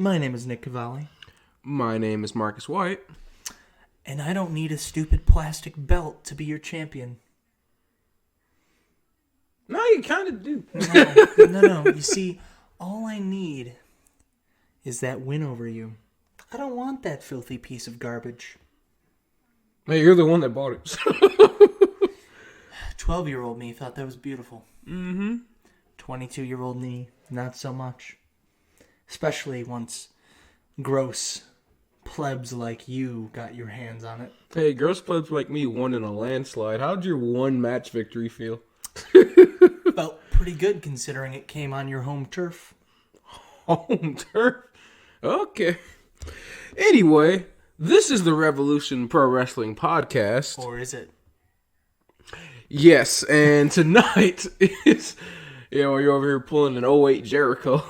My name is Nick Cavalli. My name is Marques White. And I don't need a stupid plastic belt to be your champion. No, you kind of do. No. You see, all I need is that win over you. I don't want that filthy piece of garbage. Hey, you're the one that bought it. 12-year-old me thought that was beautiful. Mm-hmm. 22-year-old me, not so much. Especially once gross plebs like you got your hands on it. Hey, gross plebs like me won in a landslide. How'd your one-match victory feel? Felt pretty good considering it came on your home turf. Home turf? Okay. Anyway, this is the Wrevolution Pro Wrestling Podcast. Or is it? Yes, and tonight is... you're over here pulling an 08 Jericho.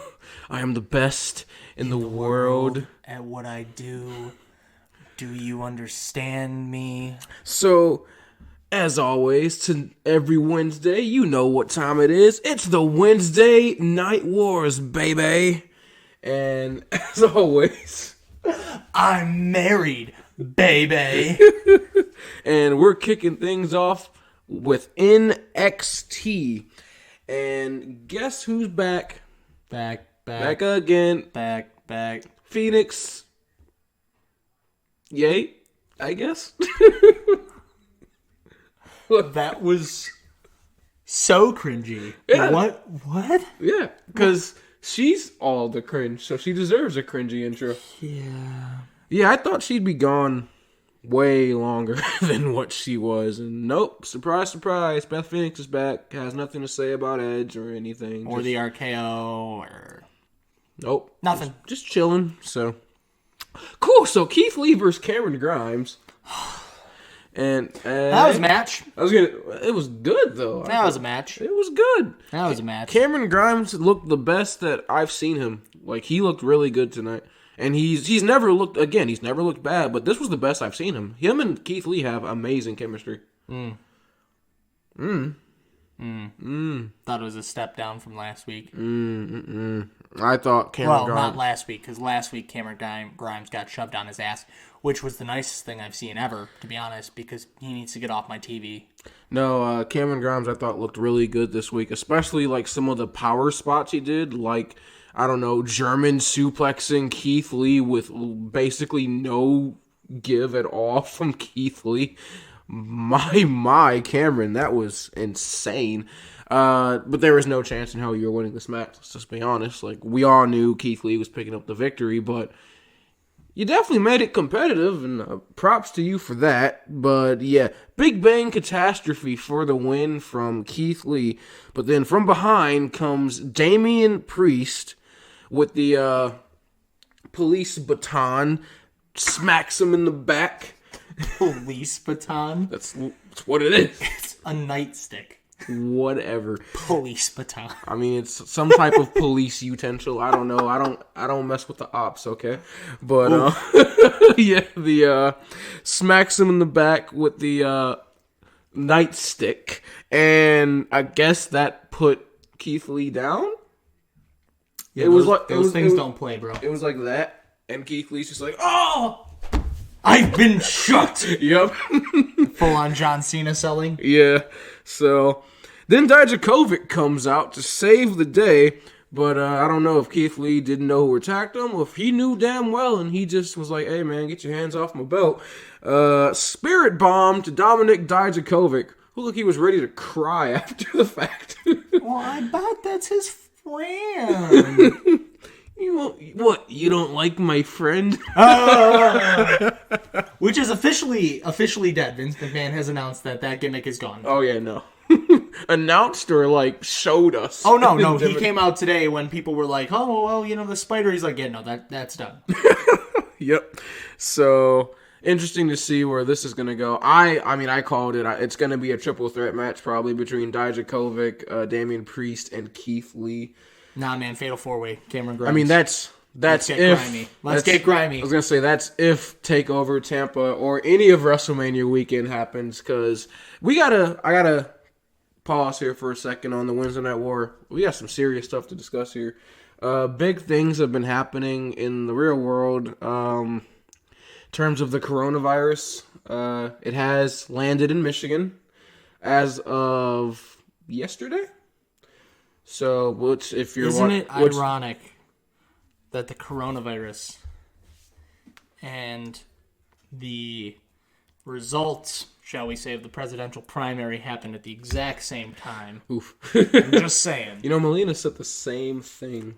I am the best in the world at what I do. Do you understand me? So, as always, to every Wednesday, you know what time it is. It's the Wednesday Night Wars, baby. And as always, I'm married, baby. And we're kicking things off with NXT. And guess who's back? Back Again. Back. Phoenix. Yay, I guess. That was so cringy. Yeah. What? Yeah, because she's all the cringe, so she deserves a cringy intro. Yeah, I thought she'd be gone way longer than what she was, and nope, surprise, surprise, Beth Phoenix is back, has nothing to say about Edge or anything. Or the RKO, or... Nope. Nothing. Just chilling, so... Cool, so Keith Lee versus Cameron Grimes. And that was a match. It was good, though. That was a match. It was good. That was a match. Cameron Grimes looked the best that I've seen him. Like, he looked really good tonight. And he's never looked bad, but this was the best I've seen him. Him and Keith Lee have amazing chemistry. Thought it was a step down from last week. I thought Cameron Grimes... not last week, because last week Cameron Grimes got shoved on his ass, which was the nicest thing I've seen ever, to be honest, because he needs to get off my TV. No, Cameron Grimes I thought looked really good this week, especially like some of the power spots he did, like, I don't know, German suplexing Keith Lee with basically no give at all from Keith Lee. My, Cameron, that was insane. But there was no chance in hell you were winning this match. Let's just be honest. Like, we all knew Keith Lee was picking up the victory, but you definitely made it competitive, and props to you for that. But yeah, Big Bang Catastrophe for the win from Keith Lee. But then from behind comes Damian Priest with the police baton, smacks him in the back. Police baton? That's what it is. It's a nightstick. Whatever. Police baton. I mean, it's some type of police utensil. I don't know. I don't mess with the ops, okay? But yeah, the smacks him in the back with the nightstick, and I guess that put Keith Lee down. Yeah, those things don't play, bro. It was like that, and Keith Lee's just like, oh. I've been shot! Yep. Full-on John Cena selling. Yeah. So, then Dijakovic comes out to save the day, but I don't know if Keith Lee didn't know who attacked him, or if he knew damn well, and he just was like, hey, man, get your hands off my belt. Spirit Bomb to Dominic Dijakovic, who looked he was ready to cry after the fact. Well, I bet that's his friend. You don't like my friend? Which is officially dead. Vince McMahon has announced that gimmick is gone. Oh, yeah, no. Announced or, like, showed us? Oh, no. He came out today when people were like, oh, well, the spider. He's like, yeah, no, that's done. Yep. So, interesting to see where this is going to go. I called it. It's going to be a triple threat match probably between Dijakovic, Damian Priest, and Keith Lee. Nah, man, fatal four-way, Cameron Grimes. I mean, that's Let's get grimy. I was going to say, that's if TakeOver Tampa or any of WrestleMania weekend happens, because I gotta pause here for a second on the Wednesday Night War. We got some serious stuff to discuss here. Big things have been happening in the real world. In terms of the coronavirus, it has landed in Michigan as of yesterday. So, Isn't it ironic that the coronavirus and the results, shall we say, of the presidential primary happened at the exact same time? Oof. I'm just saying. Melina said the same thing.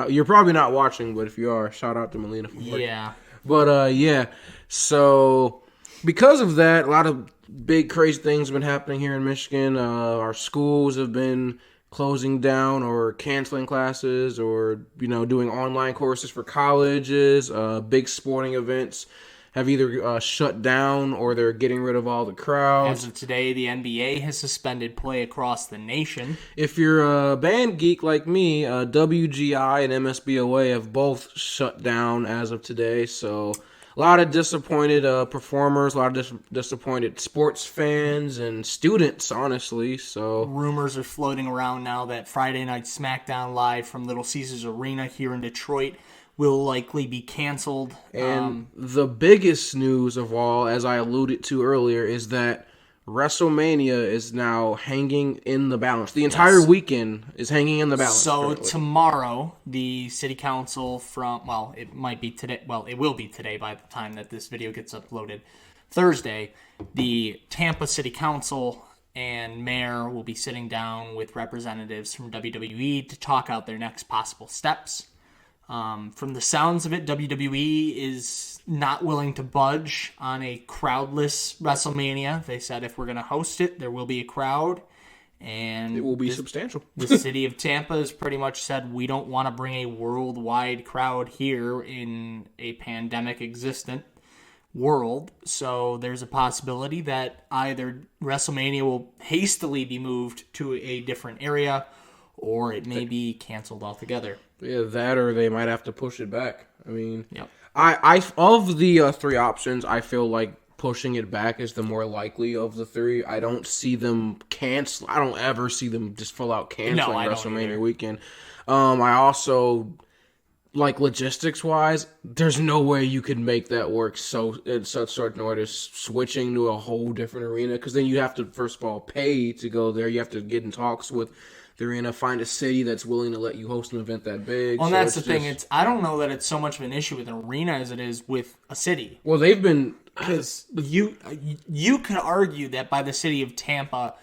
You're probably not watching, but if you are, shout out to Melina for work. Yeah. But, yeah. So, because of that, a lot of big, crazy things have been happening here in Michigan. Our schools have been closing down or canceling classes or, doing online courses for colleges. Big sporting events have either shut down or they're getting rid of all the crowds. As of today, the NBA has suspended play across the nation. If you're a band geek like me, WGI and MSBOA have both shut down as of today. So a lot of disappointed performers, a lot of disappointed sports fans and students, honestly. So rumors are floating around now that Friday Night SmackDown Live from Little Caesars Arena here in Detroit will likely be canceled. And the biggest news of all, as I alluded to earlier, is that WrestleMania is now hanging in the balance. The entire weekend is hanging in the balance. So currently. Tomorrow, the city council it might be today. Well, it will be today by the time that this video gets uploaded. Thursday, the Tampa City Council and mayor will be sitting down with representatives from WWE to talk out their next possible steps. From the sounds of it, WWE is not willing to budge on a crowdless WrestleMania. They said if we're going to host it, there will be a crowd. And it will be substantial. The city of Tampa has pretty much said we don't want to bring a worldwide crowd here in a pandemic existent world. So there's a possibility that either WrestleMania will hastily be moved to a different area or it may be canceled altogether. Yeah, that or they might have to push it back. I mean, yep. I of the three options, I feel like pushing it back is the more likely of the three. I don't see them cancel. I don't ever see them just full out canceling WrestleMania weekend. I also, like, logistics wise, there's no way you could make that work in such short notice, switching to a whole different arena, because then you have to first of all pay to go there. You have to get in talks with the arena, find a city that's willing to let you host an event that big. Well, and that's the thing. I don't know that it's so much of an issue with an arena as it is with a city. Well, they've been... Because you could argue that by the city of Tampa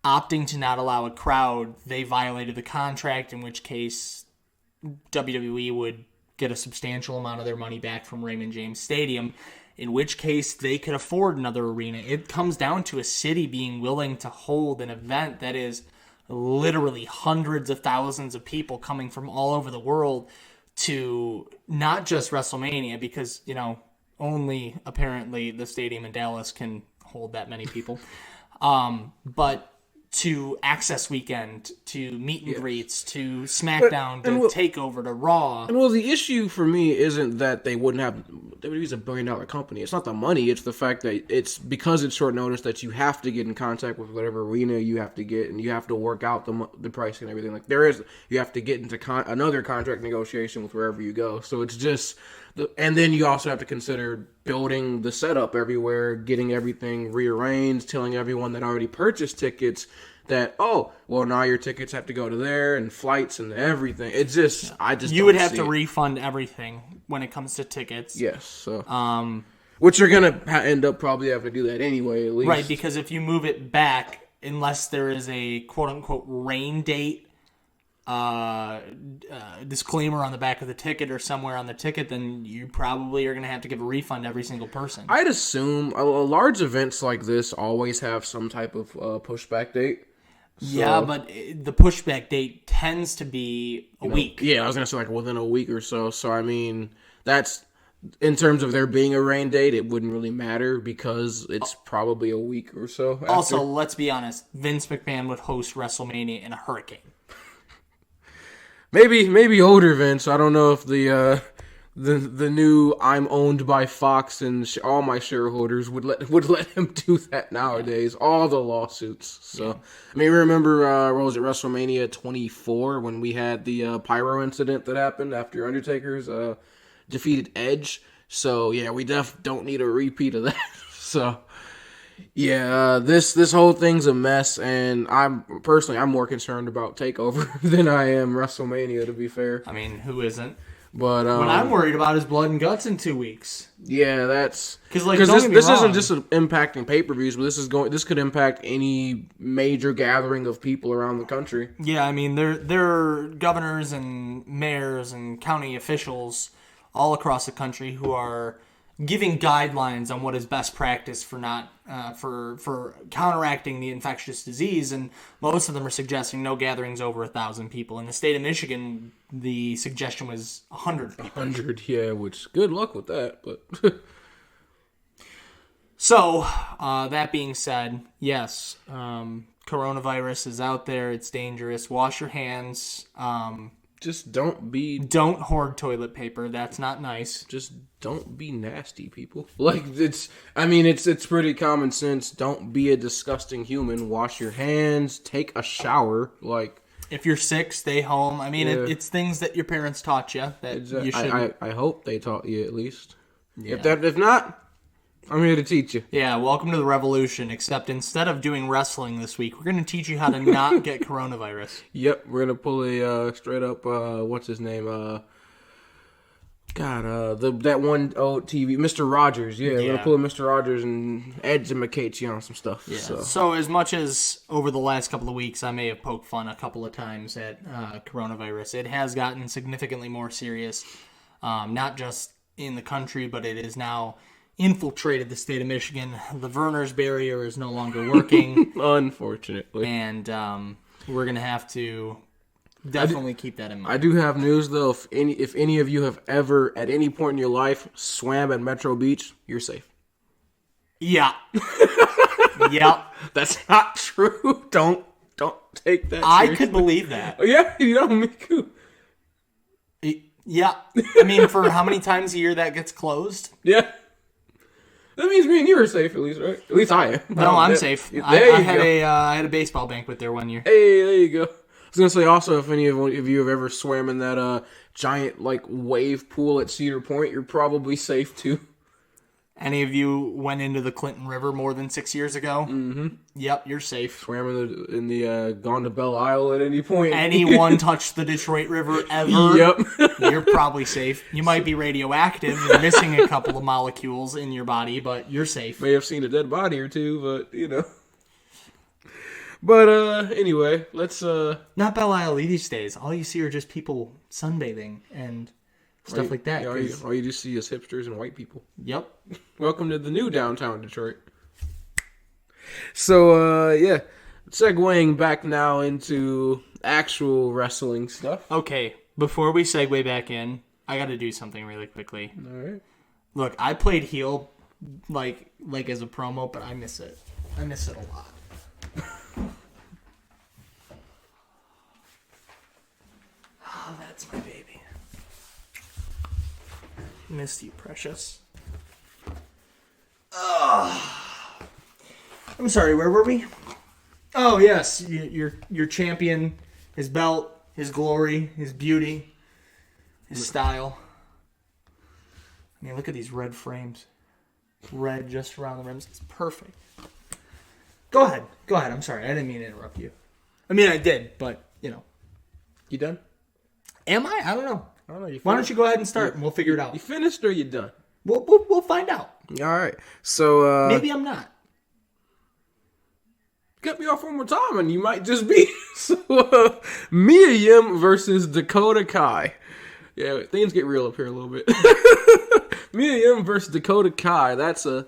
opting to not allow a crowd, they violated the contract, in which case WWE would get a substantial amount of their money back from Raymond James Stadium, in which case they could afford another arena. It comes down to a city being willing to hold an event that is literally hundreds of thousands of people coming from all over the world to not just WrestleMania, because, only apparently the stadium in Dallas can hold that many people, but to Access Weekend, to meet and greets, to SmackDown, to TakeOver, to Raw. And the issue for me isn't that they wouldn't have... WWE's a $1 billion company. It's not the money. It's the fact that it's because it's short notice that you have to get in contact with whatever arena you have to get, and you have to work out the price and everything. Like, you have to get into another contract negotiation with wherever you go. So it's just... And then you also have to consider building the setup everywhere, getting everything rearranged, telling everyone that already purchased tickets that, now your tickets have to go to there, and flights and everything. It's just, you would have to refund everything when it comes to tickets. Yes. So, which you're going to end up probably having to do that anyway, at least. Right, because if you move it back, unless there is a quote-unquote rain date, disclaimer on the back of the ticket or somewhere on the ticket, then you probably are going to have to give a refund to every single person. I'd assume large events like this always have some type of pushback date. So, yeah, but the pushback date tends to be a week. Yeah, I was going to say like within a week or so. So, I mean, that's... In terms of there being a rain date, it wouldn't really matter because it's probably a week or so after. Also, let's be honest, Vince McMahon would host WrestleMania in a hurricane. Maybe older Vince. I don't know if the the new I'm owned by Fox and all my shareholders would let him do that nowadays. All the lawsuits. So I mean, remember what was it, WrestleMania 24 when we had the pyro incident that happened after Undertaker's defeated Edge. So yeah, we don't need a repeat of that. So yeah, this whole thing's a mess, and I'm more concerned about TakeOver than I am WrestleMania, to be fair. I mean, who isn't? But what I'm worried about is blood and guts in 2 weeks. Yeah, that's because this isn't just impacting pay-per-views, but this could impact any major gathering of people around the country. Yeah, I mean, there are governors and mayors and county officials all across the country who are giving guidelines on what is best practice for not for counteracting the infectious disease, and most of them are suggesting no gatherings over 1,000 people. In the state of Michigan, the suggestion was 100 people. 100, yeah, which good luck with that. But so that being said, yes, coronavirus is out there. It's dangerous. Wash your hands. Just don't hoard toilet paper. That's not nice. Just don't be nasty, people. Like, it's pretty common sense. Don't be a disgusting human. Wash your hands. Take a shower. Like, if you're sick, stay home. I mean, it's things that your parents taught you that you should. I hope they taught you at least. Yeah. If not, I'm here to teach you. Yeah, welcome to the Wrevolution, except instead of doing wrestling this week, we're going to teach you how to not get coronavirus. Yep, we're going to pull a straight up, what's his name? That one TV, Mr. Rogers. Yeah, we're going to pull a Mr. Rogers and educate you on some stuff. Yeah. So as much as over the last couple of weeks I may have poked fun a couple of times at coronavirus, it has gotten significantly more serious, not just in the country, but it is now infiltrated the state of Michigan. The Verner's barrier is no longer working, unfortunately, and we're gonna have to definitely keep that in mind. I do have news though. If any of you have ever at any point in your life swam at Metro Beach, you're safe. Yeah. Yep. That's not true. Don't take that seriously. I could believe that. Yeah, me too. Yeah. I mean, for how many times a year that gets closed? Yeah. That means me and you are safe, at least, right? At least I am. No, I'm safe. I had a baseball banquet there one year. Hey, there you go. I was going to say also, if any of you have ever swam in that giant wave pool at Cedar Point, you're probably safe, too. Any of you went into the Clinton River more than 6 years ago? Mm-hmm. Yep, you're safe. Swam in the gone to Belle Isle at any point. Anyone touched the Detroit River ever? Yep. You're probably safe. You might be radioactive and missing a couple of molecules in your body, but you're safe. May have seen a dead body or two, but, But, anyway, let's, Not Belle Isle these days. All you see are just people sunbathing and stuff like that. All you just see is hipsters and white people. Yep. Welcome to the new downtown Detroit. So, segueing back now into actual wrestling stuff. Okay, before we segue back in, I got to do something really quickly. All right. Look, I played heel, like as a promo, but I miss it. I miss it a lot. Oh, that's my baby. Missed you, precious. I'm sorry, where were we? Oh, yes, your champion, his belt, his glory, his beauty, his style. I mean, look at these red frames. Red just around the rims. It's perfect. Go ahead. I'm sorry. I didn't mean to interrupt you. I mean, I did, but, You done? Am I? I don't know. Why don't you go ahead and start, and we'll figure it out. You finished or you done? We'll find out. All right. So maybe I'm not. Cut me off one more time, and you might just be. So Mia Yim versus Dakota Kai. Yeah, things get real up here a little bit. Mia Yim versus Dakota Kai. That's a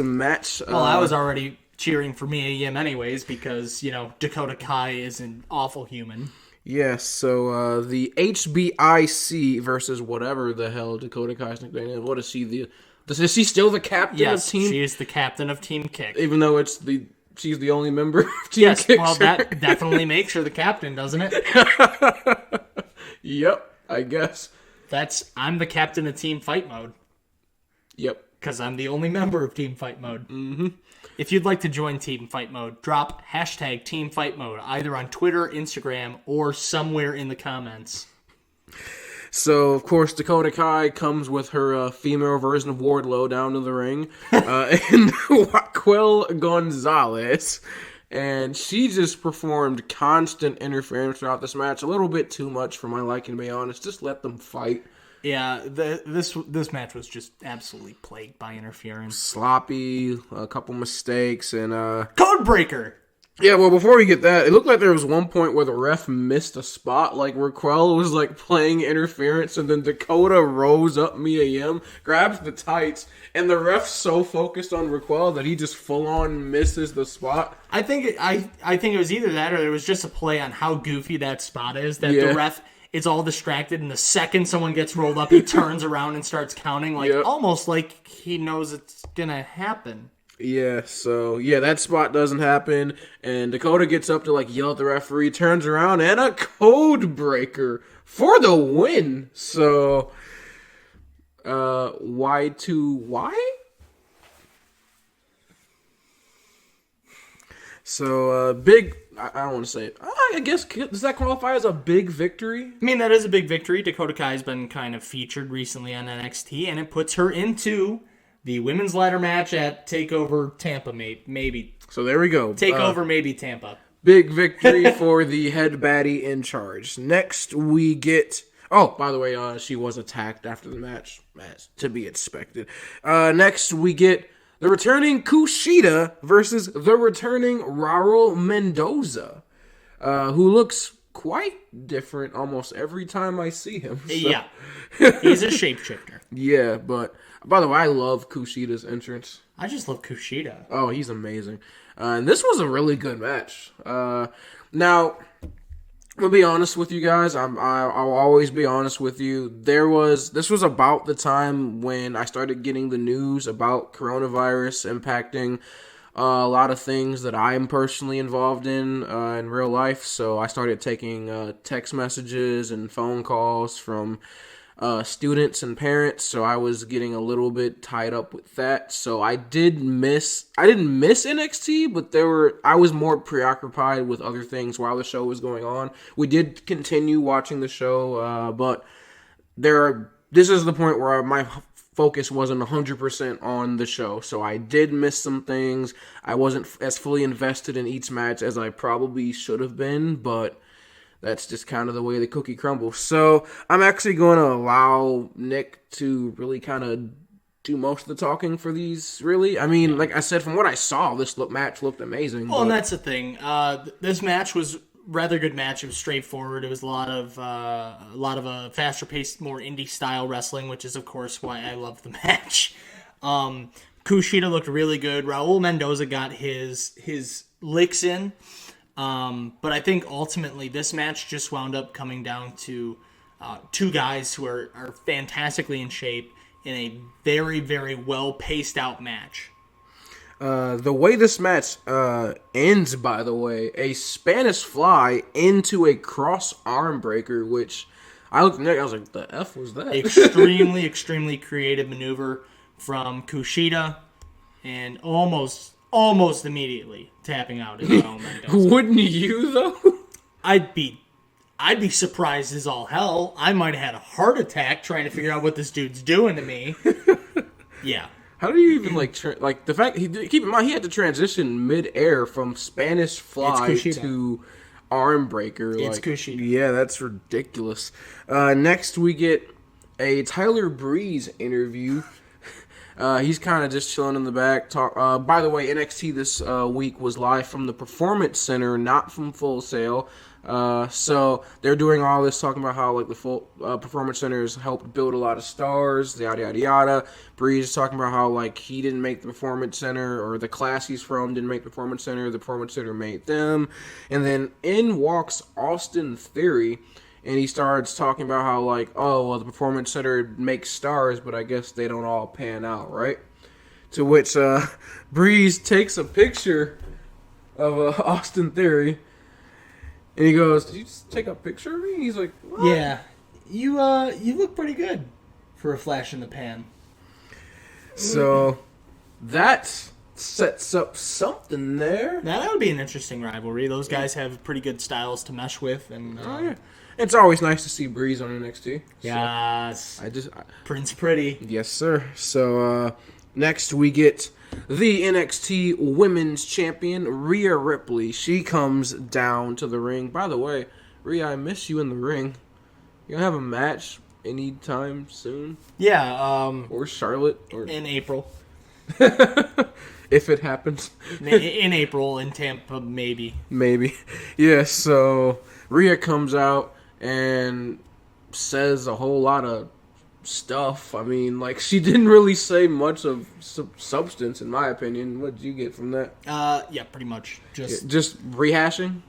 match. Well, I was already cheering for Mia Yim anyways because Dakota Kai is an awful human. Yes, so the HBIC versus whatever the hell Dakota Kai's nickname is. What is she? Is she still the captain of Team? Yes, she is the captain of Team Kick. Even though she's the only member of Team Kick. Yes, well, that definitely makes her the captain, doesn't it? Yep, I guess. I'm the captain of Team Fight Mode. Yep. Because I'm the only member of Team Fight Mode. Mm-hmm. If you'd like to join Team Fight Mode, drop hashtag Team Fight Mode either on Twitter, Instagram, or somewhere in the comments. So, of course, Dakota Kai comes with her female version of Wardlow down to the ring. And Raquel Gonzalez. And she just performed constant interference throughout this match. A little bit too much for my liking, to be honest. Just let them fight. Yeah, this match was just absolutely plagued by interference. Sloppy, a couple mistakes, and... Code breaker! Yeah, well, before we get that, it looked like there was one point where the ref missed a spot. Like, Raquel was, playing interference, and then Dakota rose up Mia Yim, grabs the tights, and the ref's so focused on Raquel that he just full-on misses the spot. I think it was either that or there was just a play on how goofy that spot is, that the ref is all distracted, and the second someone gets rolled up, he turns around and starts counting, almost like he knows it's gonna happen. Yeah, so, that spot doesn't happen, and Dakota gets up to, yell at the referee, turns around, and a code breaker for the win. So, Y2Y? So, big, I don't want to say it. I guess, does that qualify as a big victory? I mean, that is a big victory. Dakota Kai has been kind of featured recently on NXT, and it puts her into the women's ladder match at TakeOver Tampa, maybe. So there we go. TakeOver, maybe Tampa. Big victory for the head baddie in charge. Next, we get... Oh, by the way, she was attacked after the match, as to be expected. Next, we get the returning Kushida versus the returning Raul Mendoza, who looks quite different almost every time I see him. So. Yeah, he's a shapeshifter. Yeah, but... By the way, I love Kushida's entrance. I just love Kushida. Oh, he's amazing. And this was a really good match. Now, I'll be honest with you guys. I'll always be honest with you. This was about the time when I started getting the news about coronavirus impacting a lot of things that I'm personally involved in real life. So I started taking text messages and phone calls from students and parents, so I was getting a little bit tied up with that. So I didn't miss NXT, but I was more preoccupied with other things while the show was going on. We did continue watching the show, but this is the point where my focus wasn't 100% on the show, so I did miss some things. I wasn't as fully invested in each match as I probably should have been, but that's just kind of the way the cookie crumbles. So I'm actually going to allow Nick to really kind of do most of the talking for these, really. I mean, like I said, from what I saw, this match looked amazing. Well, and that's the thing. This match was rather good match. It was straightforward. It was a lot of faster paced, more indie style wrestling, which is of course why I love the match. Kushida looked really good. Raul Mendoza got his licks in. But I think ultimately this match just wound up coming down to two guys who are fantastically in shape in a very, very well paced out match. The way this match ends, by the way, a Spanish fly into a cross arm breaker, which I looked at Nick, I was like, the F was that? Extremely, extremely creative maneuver from Kushida, and almost immediately tapping out as well. Wouldn't you, though? I'd be surprised as all hell. I might have had a heart attack trying to figure out what this dude's doing to me. Yeah. How do you even, the fact... keep in mind, he had to transition mid-air from Spanish fly to arm breaker. It's Kushida. Yeah, that's ridiculous. Next, we get a Tyler Breeze interview. He's kind of just chilling in the back. By the way, NXT this week was live from the Performance Center, not from Full Sail. So they're doing all this, talking about how the full Performance Center has helped build a lot of stars, yada yada yada. Breeze is talking about how he didn't make the Performance Center, or the class he's from didn't make the Performance Center. The Performance Center made them. And then in walks Austin Theory. And he starts talking about how, the Performance Center makes stars, but I guess they don't all pan out, right? To which Breeze takes a picture of Austin Theory, and he goes, "Did you just take a picture of me?" And he's like, "What?" Yeah. you look pretty good for a flash in the pan. So that sets up something there. Now, that would be an interesting rivalry. Those guys have pretty good styles to mesh with, and it's always nice to see Breeze on NXT. Yes, So Prince Pretty. Yes, sir. So next we get the NXT Women's Champion Rhea Ripley. She comes down to the ring. By the way, Rhea, I miss you in the ring. You gonna have a match anytime soon? Yeah. Or Charlotte? Or in April. If it happens. In April, in Tampa, maybe. Maybe. Yeah, so Rhea comes out and says a whole lot of stuff. I mean, like, she didn't really say much of substance, in my opinion. What did you get from that? Yeah, pretty much. Just rehashing?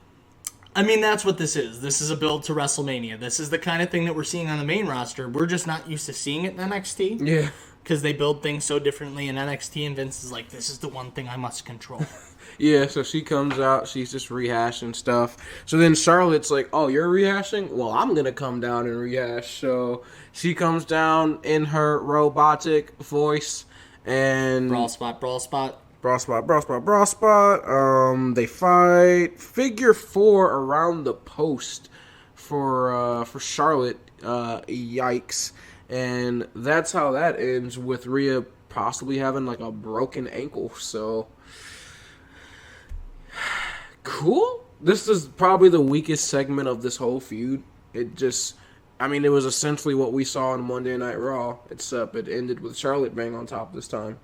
I mean, that's what this is. This is a build to WrestleMania. This is the kind of thing that we're seeing on the main roster. We're just not used to seeing it in NXT. Yeah. Because they build things so differently in NXT, and Vince is like, this is the one thing I must control. Yeah, so she comes out, she's just rehashing stuff. So then Charlotte's like, oh, you're rehashing? Well, I'm going to come down and rehash. So she comes down in her robotic voice and... Brawl spot, brawl spot. Brawl spot, brawl spot, brawl spot. They fight figure 4 around the post for Charlotte. Yikes. And that's how that ends, with Rhea possibly having like a broken ankle. So cool. This is probably the weakest segment of this whole feud. It was essentially what we saw on Monday Night Raw, except it ended with Charlotte being on top this time.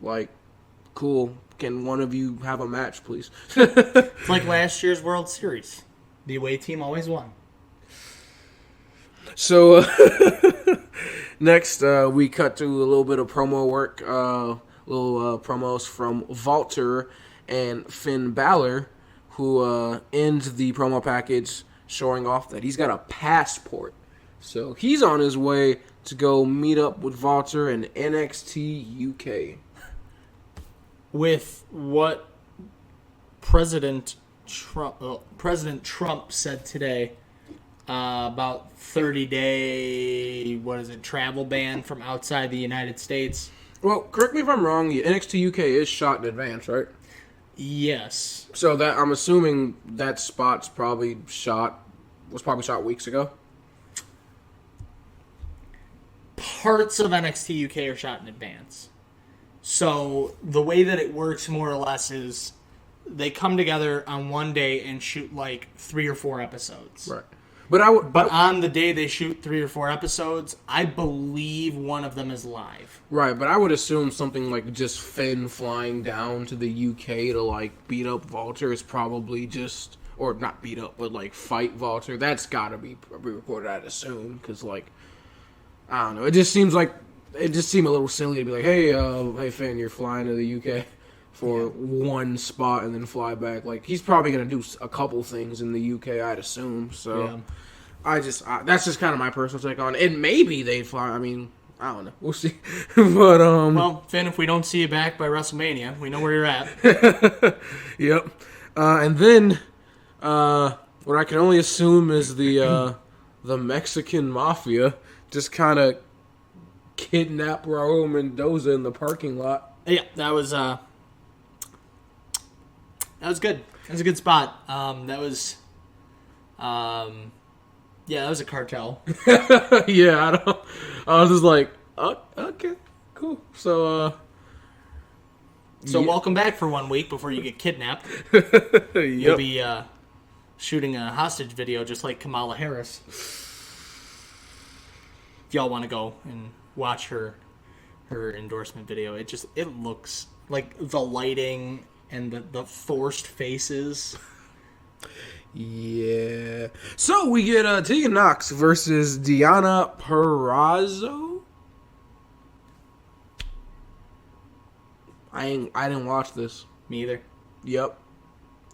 Like, cool. Can one of you have a match, please? It's like last year's World Series. The away team always won. So, next, we cut to a little bit of promo work, promos from Walter and Finn Balor, who ends the promo package showing off that he's got a passport. So, he's on his way to go meet up with Walter in NXT UK. With what President Trump said today, about 30-day, travel ban from outside the United States. Well, correct me if I'm wrong, NXT UK is shot in advance, right? Yes. So that I'm assuming that spot's was probably shot weeks ago. Parts of NXT UK are shot in advance. So the way that it works more or less is they come together on one day and shoot like 3 or 4 episodes. Right. But on the day they shoot 3 or 4 episodes, I believe one of them is live. Right, but I would assume something like just Finn flying down to the UK to like beat up Walter is probably just, or not beat up, but like fight Walter. That's got to be reported, I'd assume, because like, I don't know. It just seemed a little silly to be like, hey Finn, you're flying to the UK for one spot and then fly back. Like, he's probably going to do a couple things in the UK, I'd assume. So, that's just kind of my personal take on it. And maybe they'd fly. I mean, I don't know. We'll see. But, well, Finn, if we don't see you back by WrestleMania, we know where you're at. Yep. And then, what I can only assume is the Mexican Mafia just kind of kidnap Raul Mendoza in the parking lot. Yeah, that was good. That was a good spot. That was a cartel. Yeah, I was just like, oh, okay, cool. So welcome back for 1 week before you get kidnapped. Yep. You'll be shooting a hostage video just like Kamala Harris. If y'all want to go and watch her endorsement video, it looks like the lighting and the forced faces. Yeah. So we get Tegan Nox versus Deonna Purrazzo. I didn't watch this. Me either. Yep.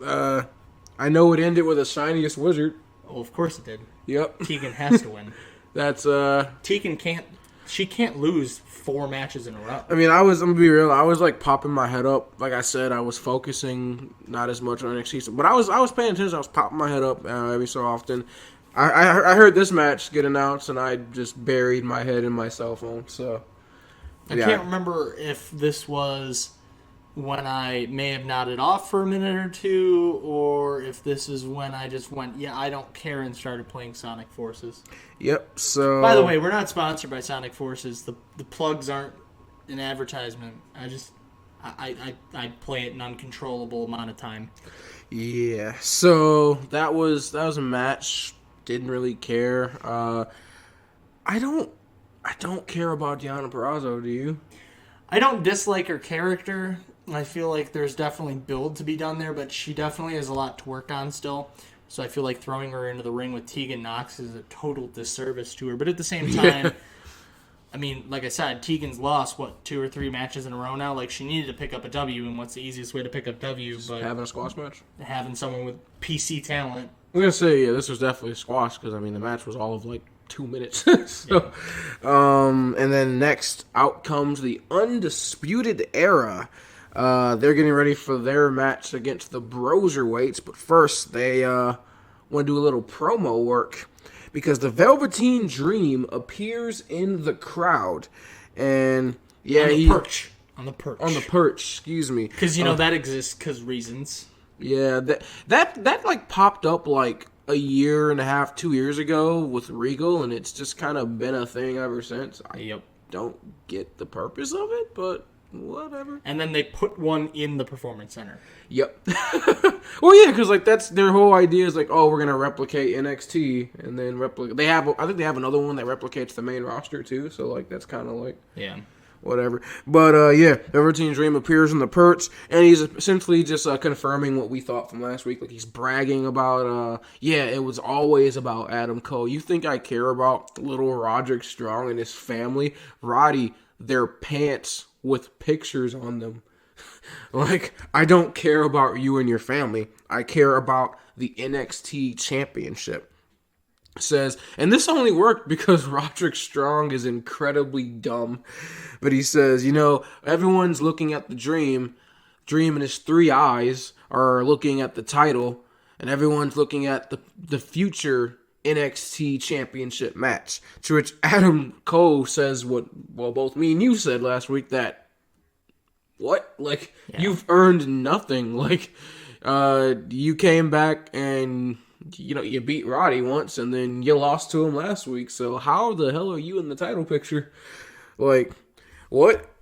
I know it ended with a shiniest wizard. Oh, of course it did. Yep. Tegan has to win. That's Tegan can't lose 4 matches in a row. I mean, I'm gonna be real. I was like popping my head up. Like I said, I was focusing not as much on NXT, but I was paying attention. I was popping my head up every so often. I heard this match get announced, and I just buried my head in my cell phone. So I can't remember if this was when I may have nodded off for a minute or two, or if this is when I just went, yeah, I don't care, and started playing Sonic Forces. Yep. So by the way, we're not sponsored by Sonic Forces. The plugs aren't an advertisement. I play it an uncontrollable amount of time. Yeah. So that was a match. Didn't really care. I don't care about Deonna Purrazzo. Do you? I don't dislike her character. I feel like there's definitely build to be done there, but she definitely has a lot to work on still. So I feel like throwing her into the ring with Tegan Nox is a total disservice to her. But at the same time, I mean, like I said, Tegan's lost, 2 or 3 matches in a row now? Like, she needed to pick up a W, and what's the easiest way to pick up W? But having a squash match? Having someone with PC talent. I'm going to say, yeah, this was definitely a squash, because, I mean, the match was all of, 2 minutes. So, and then next, out comes the Undisputed Era. They're getting ready for their match against the Broserweights, but first they want to do a little promo work because the Velveteen Dream appears in the crowd, and on the perch, excuse me, because that exists because reasons. Yeah, that popped up a year and a half, 2 years ago with Regal, and it's just kind of been a thing ever since. I don't get the purpose of it, but whatever. And then they put one in the Performance Center. Yep. Well, yeah, because that's their whole idea is we're gonna replicate NXT and then replicate. I think they have another one that replicates the main roster too. So that's kind of whatever. But yeah, Velveteen Dream appears in the perch, and he's essentially just confirming what we thought from last week. He's bragging about, it was always about Adam Cole. You think I care about little Roderick Strong and his family? Roddy, their pants with pictures on them. I don't care about you and your family. I care about the NXT Championship. Says, and this only worked because Roderick Strong is incredibly dumb. But he says, everyone's looking at the Dream. Dream and his 3 eyes are looking at the title. And everyone's looking at the future NXT Championship match. To which Adam Cole says both me and you said last week that, what? You've earned nothing. You came back and, you beat Roddy once and then you lost to him last week. So how the hell are you in the title picture? What?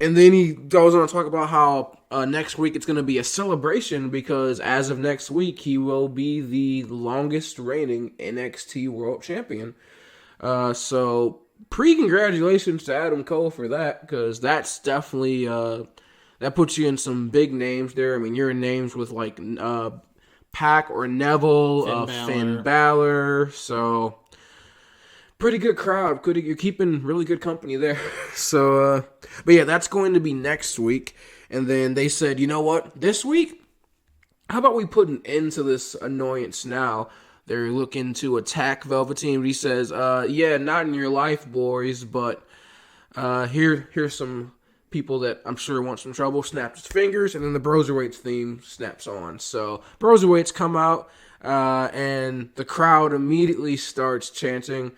And then he goes on to talk about how next week it's going to be a celebration because as of next week, he will be the longest reigning NXT World Champion. So pre-congratulations to Adam Cole for that because that's definitely... that puts you in some big names there. I mean, you're in names with Pac or Neville, Finn Balor. So, pretty good crowd. You're keeping really good company there. So, but yeah, that's going to be next week. And then they said, you know what? This week, how about we put an end to this annoyance now? They're looking to attack Velveteen. He says, yeah, not in your life, boys, but here's some people that I'm sure want some trouble. Snaps his fingers, and then the Broserweights theme snaps on. So Broserweights come out, and the crowd immediately starts chanting,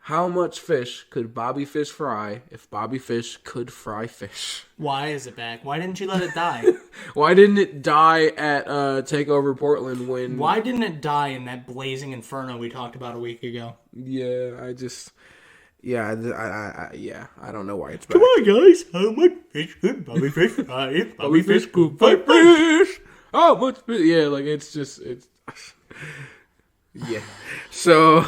how much fish could Bobby Fish fry if Bobby Fish could fry fish? Why is it back? Why didn't you let it die? Why didn't it die at TakeOver Portland when... Why didn't it die in that blazing inferno we talked about a week ago? Yeah, I don't know why it's back. Come on, guys. How much fish could Bobby Fish fry if Bobby Fish could fry fish? How much fish? Yeah, it's yeah. So,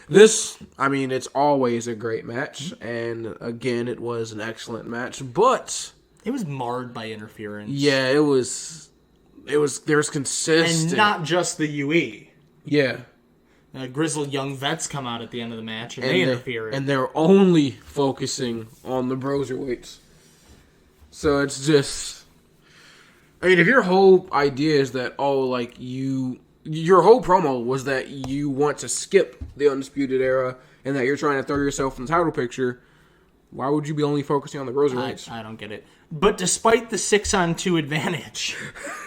it's always a great match. And, again, it was an excellent match. But... it was marred by interference. Yeah, it was... There's consistent... And not just the UE. Yeah. Grizzled young vets come out at the end of the match, and they interfere. And they're only focusing on the Broserweights. So it's just... if your whole idea is that, your whole promo was that you want to skip the Undisputed Era and that you're trying to throw yourself in the title picture, why would you be only focusing on the Broserweights? I don't get it. But despite the 6-on-2 advantage,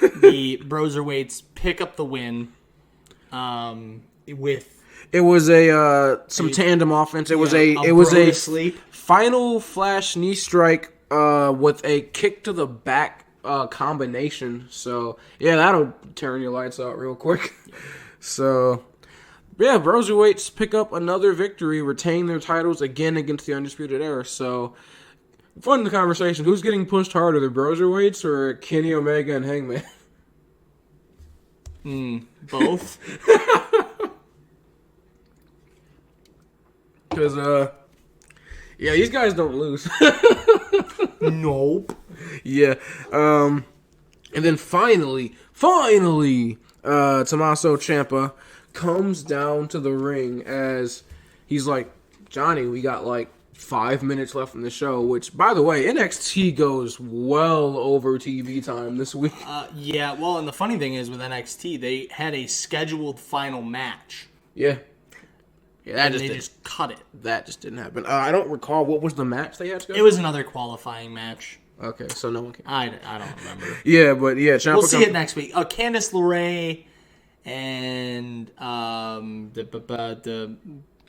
the Broserweights pick up the win with It was some tandem offense. It was a sleep. final flash knee strike with a kick to the back combination. So yeah, that'll turn your lights out real quick. So yeah, Broserweights pick up another victory, retain their titles again against the Undisputed Era. So fun conversation. Who's getting pushed harder, the Broserweights or Kenny Omega and Hangman? Both. Because, these guys don't lose. Nope. Yeah. And then finally, Tommaso Ciampa comes down to the ring as he's like, Johnny, we got like 5 minutes left in the show, which, by the way, NXT goes well over TV time this week. Yeah, well, and the funny thing is with NXT, they had a scheduled final match. Yeah. Yeah, they just cut it. That just didn't happen. I don't recall what was the match they had scheduled. It was another qualifying match. Okay, so no one can. I don't remember. Yeah, but yeah, Ciampa we'll see it next week. Candice LeRae and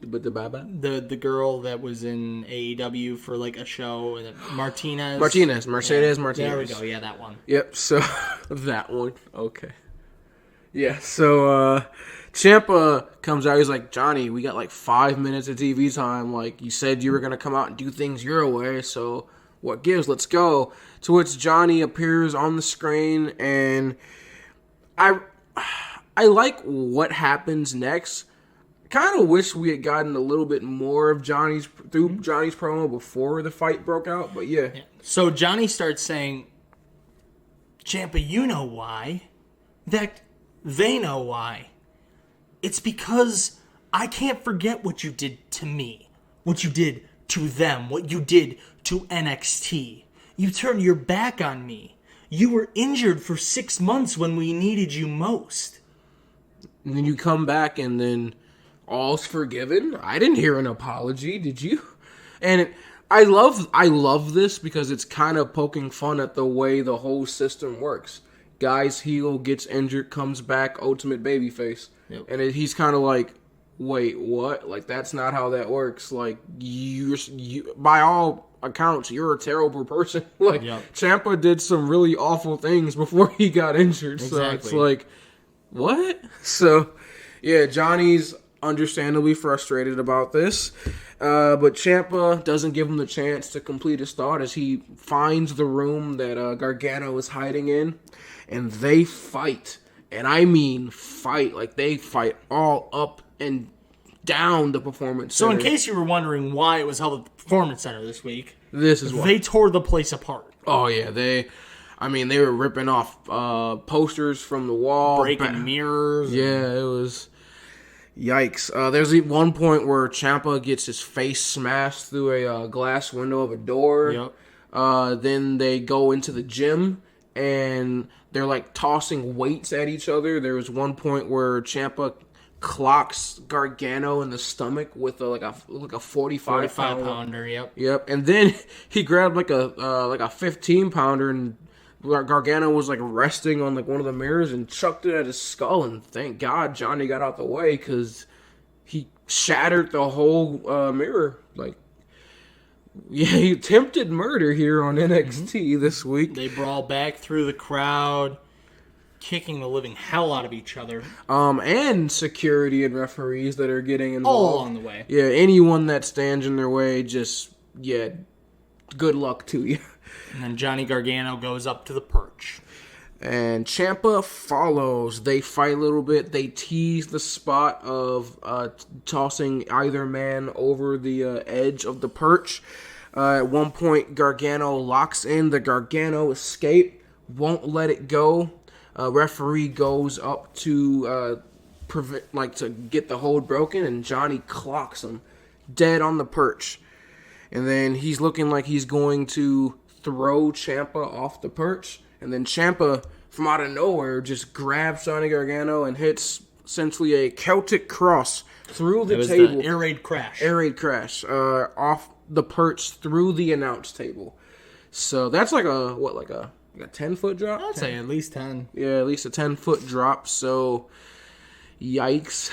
the girl that was in AEW for like a show, and Mercedes Martinez. There we go. Yeah, that one. Yep. So that one. Okay. Yeah. So Ciampa comes out. He's like, Johnny, we got like 5 minutes of TV time. Like you said, you were gonna come out and do things your way. So what gives? Let's go. To which Johnny appears on the screen, and I like what happens next. Kind of wish we had gotten a little bit more of Johnny's promo before the fight broke out, but yeah. So Johnny starts saying, Ciampa, you know why. That they know why. It's because I can't forget what you did to me, what you did to them, what you did to NXT. You turned your back on me. You were injured for 6 months when we needed you most. And then you come back and then all's forgiven. I didn't hear an apology, did you? And I love this because it's kind of poking fun at the way the whole system works. Guy's heel, gets injured, comes back, ultimate babyface. Yep. And he's kind of like, wait, what? Like, that's not how that works. Like, you by all accounts, you're a terrible person. Like, Ciampa did some really awful things before he got injured. Exactly. So it's like, what? So, yeah, Johnny's understandably frustrated about this. But Ciampa doesn't give him the chance to complete his thought as he finds the room that Gargano is hiding in. And they fight. And I mean fight. Like, they fight all up and down the Performance Center. So in case you were wondering why it was held at the Performance Center this week, this is why. They tore the place apart. Oh, yeah. They were ripping off posters from the wall. Breaking mirrors. Yeah, it was... Yikes. There's one point where Ciampa gets his face smashed through a glass window of a door. Yep. Then they go into the gym, and they're like tossing weights at each other. There was one point where Ciampa clocks Gargano in the stomach with a 45 pounder. Yep. And then he grabbed like a 15 pounder, and Gargano was like resting on like one of the mirrors and chucked it at his skull. And thank God Johnny got out the way because he shattered the whole mirror. Like, yeah, he attempted murder here on NXT this week. They brawl back through the crowd, kicking the living hell out of each other. And security and referees that are getting involved. All along the way. Yeah, anyone that stands in their way, just, good luck to you. And then Johnny Gargano goes up to the perch. And Ciampa follows. They fight a little bit. They tease the spot of tossing either man over the edge of the perch. At one point, Gargano locks in the Gargano escape. Won't let it go. Referee goes up to to get the hold broken, and Johnny clocks him dead on the perch. And then he's looking like he's going to throw Ciampa off the perch. And then Ciampa, from out of nowhere, just grabs Johnny Gargano and hits essentially a Celtic cross through the table. The air raid crash. Off the perch through the announce table. So that's like a 10-foot drop? I'd say at least 10. Yeah, at least a 10-foot drop. So, Yikes.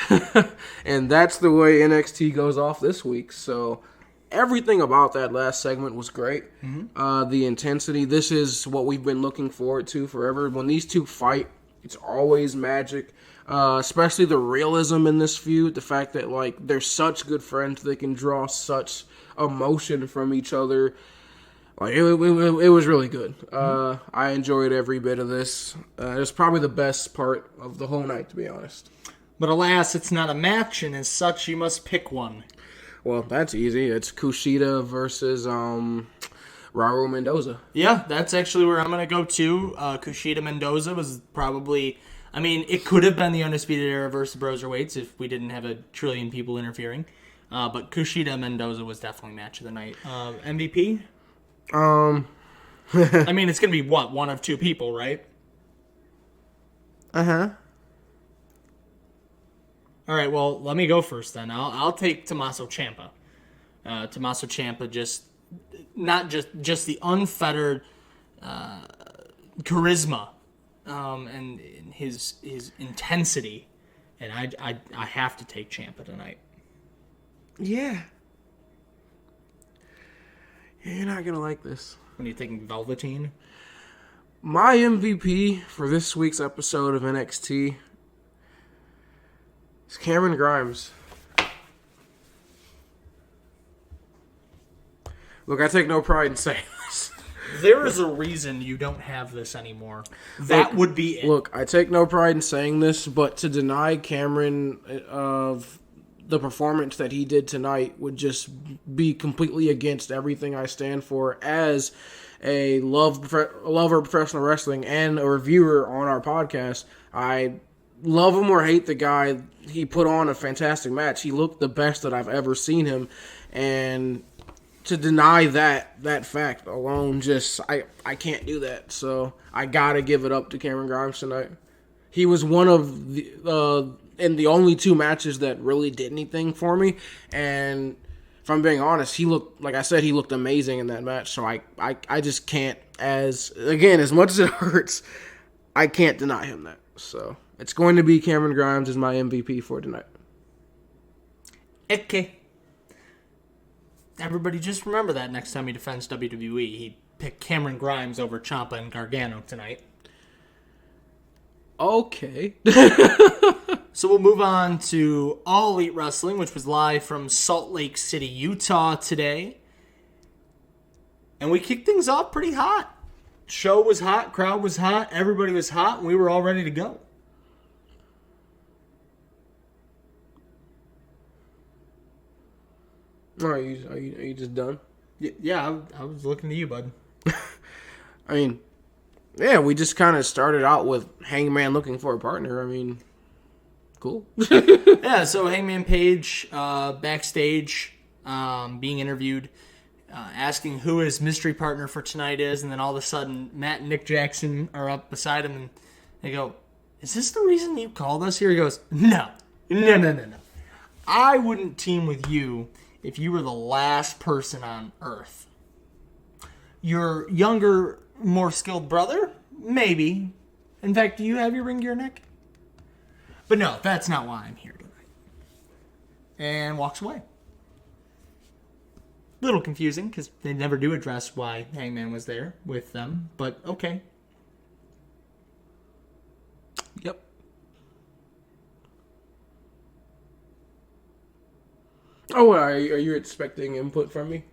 And that's the way NXT goes off this week. So everything about that last segment was great. The intensity, this is what we've been looking forward to forever. When these two fight, it's always magic. Especially the realism in this feud. The fact that, like, they're such good friends. They can draw such emotion from each other. Like, it was really good. I enjoyed every bit of this. It was probably the best part of the whole night, to be honest. But alas, it's not a match, and as such, you must pick one. Well, that's easy. It's Kushida versus Raul Mendoza. Yeah, that's actually where I'm going to go, too. Kushida Mendoza was probably... I mean, it could have been the Undisputed Era versus Broserweights if we didn't have a trillion people interfering. But Kushida Mendoza was definitely match of the night. MVP? I mean, it's going to be, what, one of two people, right? Uh-huh. All right, well, let me go first then. I'll take Tommaso Ciampa. Tommaso Ciampa not just the unfettered charisma and his intensity, and I have to take Ciampa tonight. Yeah. You're not going to like this. When you're thinking Velveteen? My MVP for this week's episode of NXT is Cameron Grimes. Look, I take no pride in saying this. There is a reason you don't have this anymore. That would be it. Look, I take no pride in saying this, but to deny Cameron of the performance that he did tonight would just be completely against everything I stand for as a lover of professional wrestling and a reviewer on our podcast. I love him or hate the guy. He put on a fantastic match. He looked the best that I've ever seen him, and to deny that fact alone, just I can't do that. So I gotta give it up to Cameron Grimes tonight. He was one of the only two matches that really did anything for me, and if I'm being honest, he looked, like I said, he looked amazing in that match. So I just can't, as much as it hurts, I can't deny him that. So it's going to be Cameron Grimes as my MVP for tonight. Okay. Everybody just remember that next time he defends WWE. He picked Cameron Grimes over Ciampa and Gargano tonight. Okay. So we'll move on to All Elite Wrestling, which was live from Salt Lake City, Utah today. And we kicked things off pretty hot. Show was hot, crowd was hot, everybody was hot, and we were all ready to go. Are you just done? Yeah, I was looking to you, bud. I mean, yeah, we just kind of started out with Hangman looking for a partner. I mean, cool. Yeah, so Hangman Page backstage being interviewed, asking who his mystery partner for tonight is, and then all of a sudden Matt and Nick Jackson are up beside him, and they go, "Is this the reason you called us here?" He goes, No. I wouldn't team with you if you were the last person on Earth. Your younger, more skilled brother? Maybe. In fact, do you have your ring gear, Nick? But no, that's not why I'm here tonight. And walks away. Little confusing, because they never do address why Hangman was there with them, but okay. Yep. Oh, are you expecting input from me?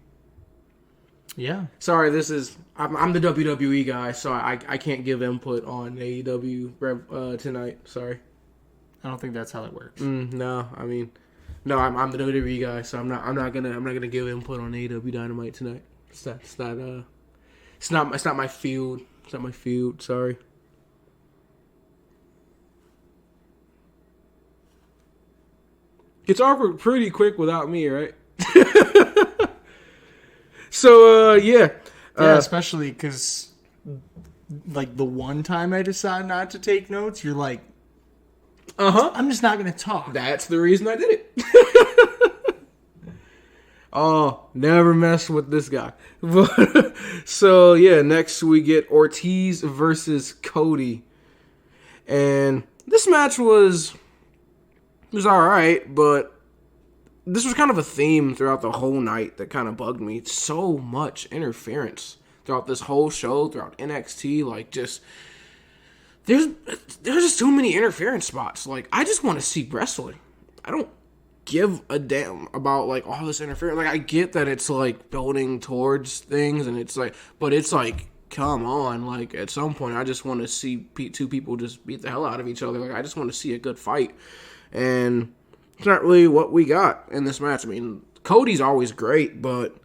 Yeah. Sorry, I'm the WWE guy, so I can't give input on AEW tonight. Sorry. I don't think that's how that works. No, I mean, no, I'm the WWE guy, so I'm not gonna give input on AEW Dynamite tonight. It's not my field. It's not my field. Sorry. It's over pretty quick without me, right? So, yeah. Yeah, especially because, like, the one time I decide not to take notes, you're like, I'm just not going to talk. That's the reason I did it. Oh, never mess with this guy. So, yeah, next we get Ortiz versus Cody. And this match was It was alright, but this was kind of a theme throughout the whole night that kind of bugged me. So much interference throughout this whole show, throughout NXT, like just there's just too many interference spots. Like, I just want to see wrestling. I don't give a damn about like all this interference. Like, I get that it's like building towards things, and it's like, but it's like, come on, like at some point I just want to see two people just beat the hell out of each other. Like, I just want to see a good fight, and it's not really what we got in this match. I mean, Cody's always great, but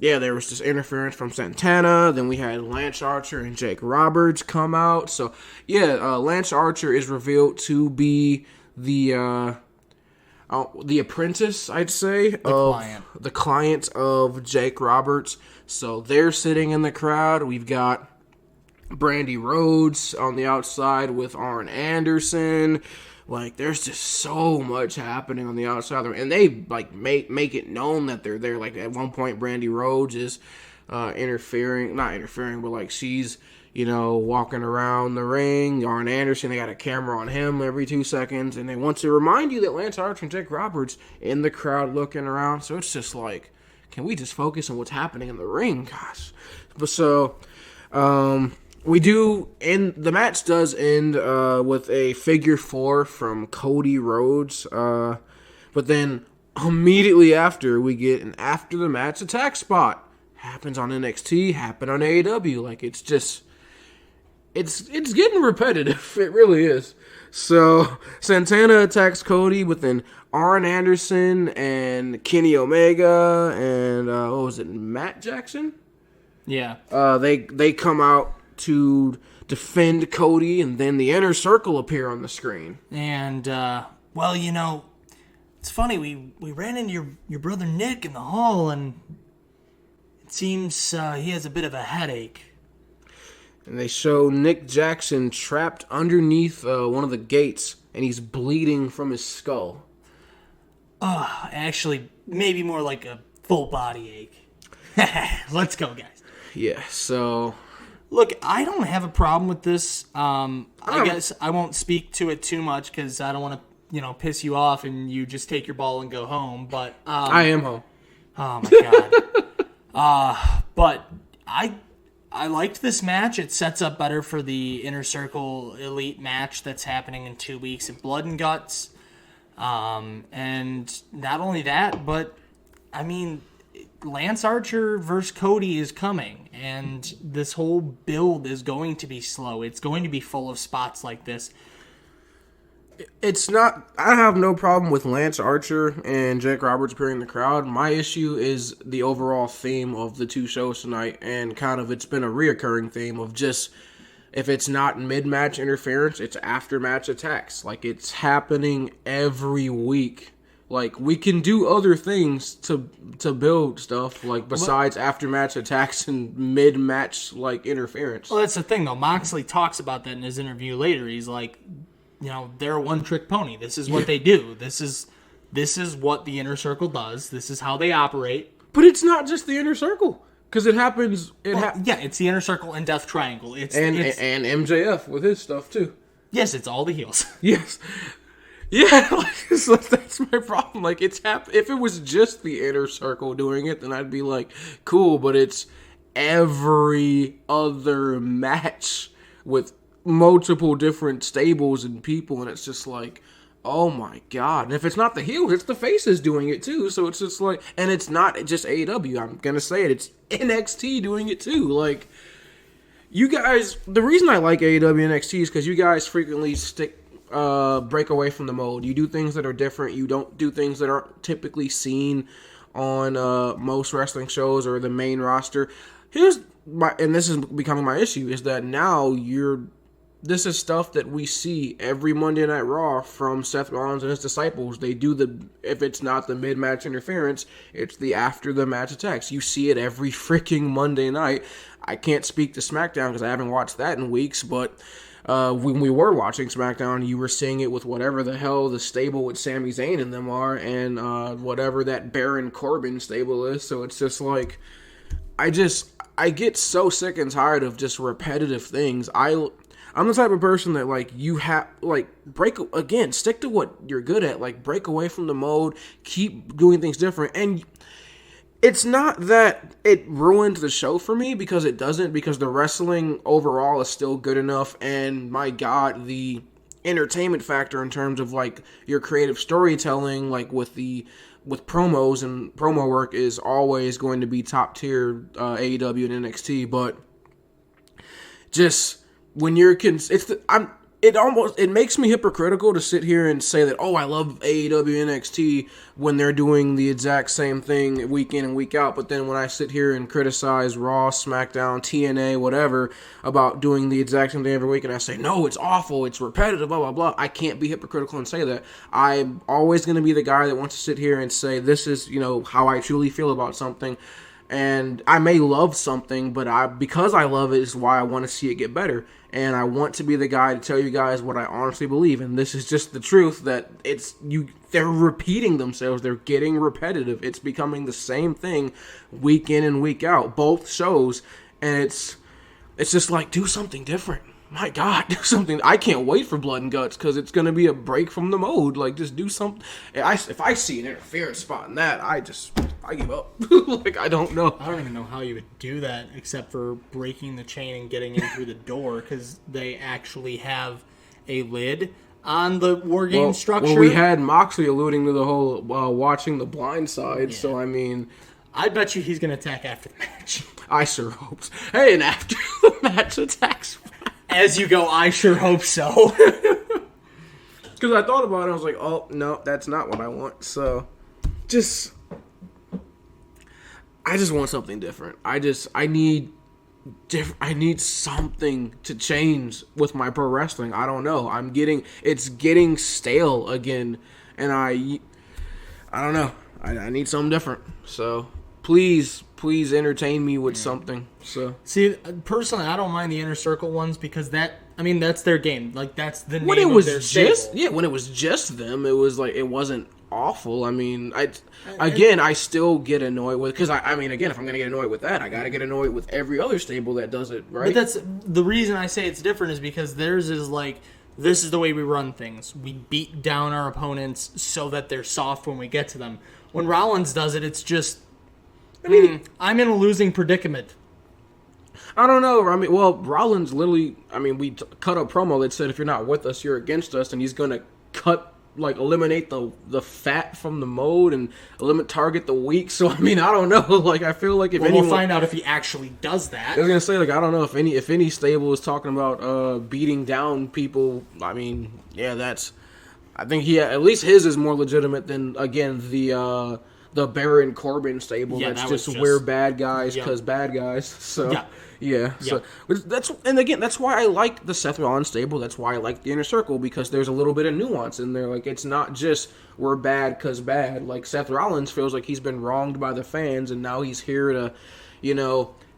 yeah, there was this interference from Santana. Then we had Lance Archer and Jake Roberts come out. So yeah, Lance Archer is revealed to be the apprentice, I'd say, the client of Jake Roberts. So they're sitting in the crowd. We've got Brandy Rhodes on the outside with Arn Anderson. Like, there's just so much happening on the outside. And they, like, make it known that they're there. Like, at one point, Brandy Rhodes is not interfering, but, like, she's, walking around the ring. Arn Anderson, they got a camera on him every 2 seconds. And they want to remind you that Lance Archer and Jake Roberts in the crowd looking around. So it's just like, can we just focus on what's happening in the ring? Gosh. But so, we do, and the match does end with a figure 4 from Cody Rhodes. But then immediately after, we get an after the match attack spot. Happens on NXT, happened on AEW. Like, it's just, it's getting repetitive. It really is. So Santana attacks Cody, but then Arn Anderson and Kenny Omega and what was it, Matt Jackson? Yeah. They come out to defend Cody, and then the Inner Circle appear on the screen. And it's funny, we ran into your brother Nick in the hall, and it seems he has a bit of a headache. And they show Nick Jackson trapped underneath one of the gates, and he's bleeding from his skull. Actually, maybe more like a full body ache. Let's go, guys. Yeah, so... Look, I don't have a problem with this. I guess I won't speak to it too much because I don't want to, piss you off and you just take your ball and go home. But I am home. Oh my god. But I liked this match. It sets up better for the Inner Circle Elite match that's happening in 2 weeks at Blood and Guts. And not only that, but I mean, Lance Archer versus Cody is coming, and this whole build is going to be slow. It's going to be full of spots like this. It's not... I have no problem with Lance Archer and Jake Roberts appearing in the crowd. My issue is the overall theme of the two shows tonight, and kind of it's been a reoccurring theme of just, if it's not mid-match interference, it's after-match attacks. Like, it's happening every week. Like, we can do other things to build stuff, like, besides after-match attacks and mid-match, like, interference. Well, that's the thing, though. Moxley talks about that in his interview later. He's like, they're a one-trick pony. This is what they do. This is what the Inner Circle does. This is how they operate. But it's not just the Inner Circle. Because it happens... it's the Inner Circle and Death Triangle. And MJF with his stuff, too. Yes, it's all the heels. Yes. Yeah, so that's my problem. Like, if it was just the Inner Circle doing it, then I'd be like, cool, but it's every other match with multiple different stables and people, and it's just like, oh my god. And if it's not the heels, it's the faces doing it too, so it's just like, and it's not just AEW, I'm gonna say it, it's NXT doing it too. Like, you guys, the reason I like AEW and NXT is because you guys frequently break away from the mold. You do things that are different. You don't do things that aren't typically seen on most wrestling shows or the main roster. And this is becoming my issue, is that now this is stuff that we see every Monday Night Raw from Seth Rollins and his disciples. They do if it's not the mid-match interference, it's the after the match attacks. You see it every freaking Monday night. I can't speak to SmackDown because I haven't watched that in weeks, but when we were watching SmackDown, you were seeing it with whatever the hell the stable with Sami Zayn in them are, and whatever that Baron Corbin stable is. So it's just like, I get so sick and tired of just repetitive things. I'm the type of person that, like, you have, like, stick to what you're good at. Like, break away from the mode, keep doing things different. And it's not that it ruined the show for me, because it doesn't, because the wrestling overall is still good enough. And my God, the entertainment factor in terms of, like, your creative storytelling, like, with promos and promo work is always going to be top tier, AEW and NXT. But just when you're it makes me hypocritical to sit here and say that, oh, I love AEW and NXT when they're doing the exact same thing week in and week out. But then when I sit here and criticize Raw, SmackDown, TNA, whatever, about doing the exact same thing every week, and I say, no, it's awful, it's repetitive, blah, blah, blah, I can't be hypocritical and say that. I'm always going to be the guy that wants to sit here and say, this is, how I truly feel about something. And I may love something, but because I love it is why I want to see it get better. And I want to be the guy to tell you guys what I honestly believe. And this is just the truth, that they're repeating themselves. They're getting repetitive. It's becoming the same thing week in and week out, both shows. And it's just like, do something different. My God, do something. I can't wait for Blood and Guts, because it's going to be a break from the mode. Like, just do something. If I see an interference spot in that, I give up. Like, I don't know. I don't even know how you would do that except for breaking the chain and getting in through the door, because they actually have a lid on the War Game structure. Well, we had Moxley alluding to the whole watching the blind side, so I mean, I bet you he's going to attack after the match. I sure hope so. Hey, and after the match attacks. As you go, I sure hope so. Because I thought about it, I was like, oh, no, that's not what I want. So, I just want something different. I need something to change with my pro wrestling. I don't know. It's getting stale again, and I don't know. I need something different. So please entertain me with something. So see, personally, I don't mind the Inner Circle ones, because that's their game. Like, that's the name of their stable. When it was just them, it was like, it wasn't awful. I mean, I still get annoyed with, because again, if I'm gonna get annoyed with that, I gotta get annoyed with every other stable that does it, right? But that's the reason I say it's different, is because theirs is like, this is the way we run things. We beat down our opponents so that they're soft when we get to them. When Rollins does it, it's just, I'm in a losing predicament. I don't know. I mean, well, Rollins literally, we cut a promo that said, if you're not with us, you're against us, and he's going to eliminate the fat from the mode and target the weak. So, I don't know. Like, I feel like we'll find out if he actually does that. I was going to say, I don't know if any stable is talking about beating down people. I think at least his is more legitimate than, again, the Baron Corbin stable. Yeah, that's just we're bad guys because bad guys. So yeah. So that's why I like the Seth Rollins stable. That's why I like the Inner Circle, because there's a little bit of nuance in there. Like, it's not just we're bad because bad. Like, Seth Rollins feels like he's been wronged by the fans, and now he's here to,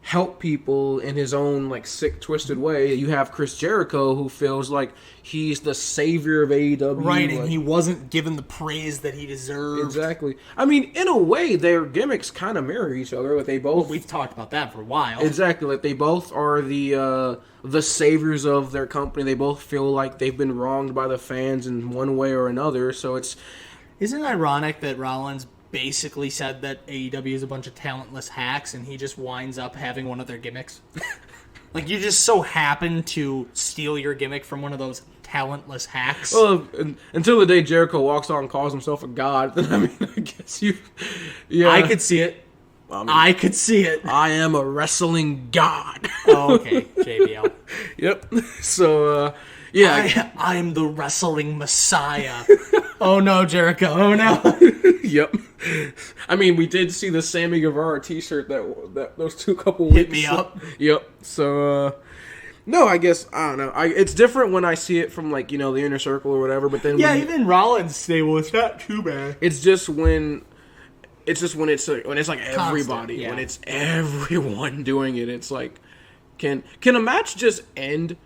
help people in his own, sick, twisted way. You have Chris Jericho, who feels like he's the savior of AEW. Right, and he wasn't given the praise that he deserved. Exactly. In a way, their gimmicks kind of mirror each other. Like, they both... we've talked about that for a while. Exactly. Like, they both are the saviors of their company. They both feel like they've been wronged by the fans in one way or another, so it's... Isn't it ironic that Rollins basically said that AEW is a bunch of talentless hacks, and he just winds up having one of their gimmicks? Like, you just so happen to steal your gimmick from one of those talentless hacks. Well, until the day Jericho walks on and calls himself a god, then I guess you... Yeah. I could see it. I could see it. I am a wrestling god. Oh, okay, JBL. Yep. So, yeah. I am the wrestling messiah. Oh no, Jericho. Oh no. Yep. We did see the Sammy Guevara t-shirt that those couple weeks. Hit me up. Yep. So, no, I guess, I don't know. It's different when I see it from, the Inner Circle or whatever, but then... Yeah, even Rollins stable, it's not too bad. It's just when it's everybody, yeah. When it's everyone doing it, it's like, can a match just end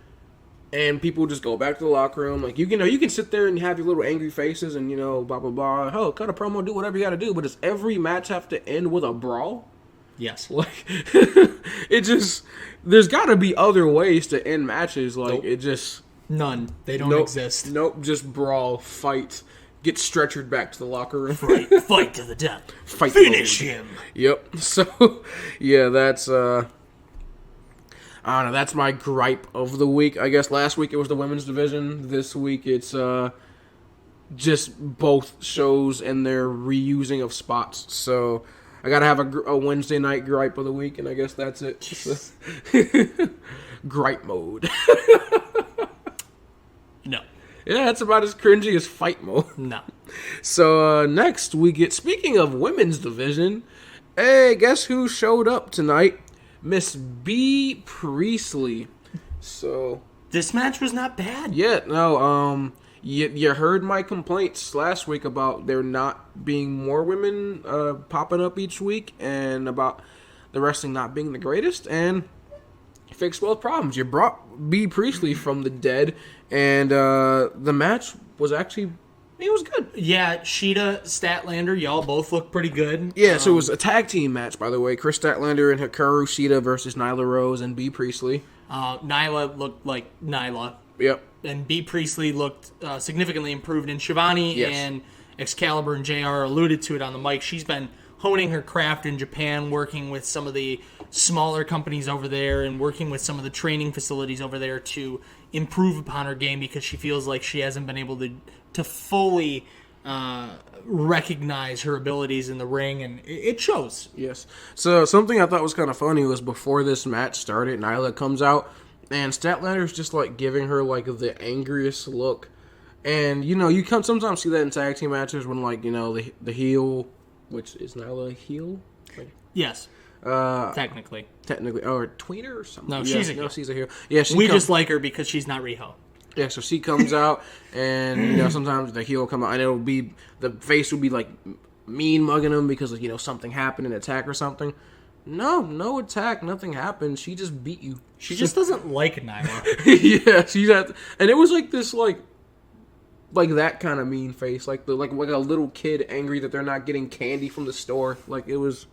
and people just go back to the locker room? Like, you can sit there and have your little angry faces and, blah, blah, blah. Oh, cut a promo, do whatever you got to do. But does every match have to end with a brawl? Yes. Like, it just, there's got to be other ways to end matches. Like, Nope. it just... None. They don't exist. Nope, just brawl, fight, get stretchered back to the locker room. Fight to the death. Finish him. Yep. So, yeah, that's, I don't know, that's my gripe of the week. I guess last week it was the women's division. This week it's, just both shows and their reusing of spots. So, I gotta have a Wednesday night gripe of the week, and I guess that's it. So, gripe mode. No. Yeah, that's about as cringy as fight mode. No. So, next we get, speaking of women's division, hey, guess who showed up tonight? Miss B. Priestley. So, This match was not bad. yeah, no, you heard my complaints last week about there not being more women popping up each week and about the wrestling not being the greatest, and you fixed both problems. You brought B. Priestley from the dead, and the match was actually, it was good. Yeah, Sheeta, Statlander, y'all both look pretty good. Yeah, so it was a tag team match, by the way. Chris Statlander and Hikaru Shida versus Nyla Rose and B. Priestley. Nyla looked like Nyla. Yep. And B. Priestley looked significantly improved. And Shivani Yes. and Excalibur and JR alluded to it on the mic. She's been honing her craft in Japan, working with some of the smaller companies over there and working with some of the training facilities over there to improve upon her game because she feels like she hasn't been able to fully recognize her abilities in the ring, and it shows. Yes. So something I thought was kind of funny was before this match started, Nyla comes out, and Statlander's just like giving her like the angriest look. And, you know, you can sometimes see that in tag team matches when, like, you know, the heel, which is Nyla a heel? Like, Yes. Technically. or tweener or something. No, Yeah, she's a heel. she's a heel. Yeah, We just like her because she's not Riho. Yeah, so she comes out, and, you know, sometimes the heel will come out, and it'll be, the face will be, like, mean mugging him because, you know, something happened, an attack or something. No attack, nothing happened. She just beat you. She just doesn't like Nyla. Yeah, she's at, and it was like this, like that kind of mean face, like a little kid angry that they're not getting candy from the store. Like, it was,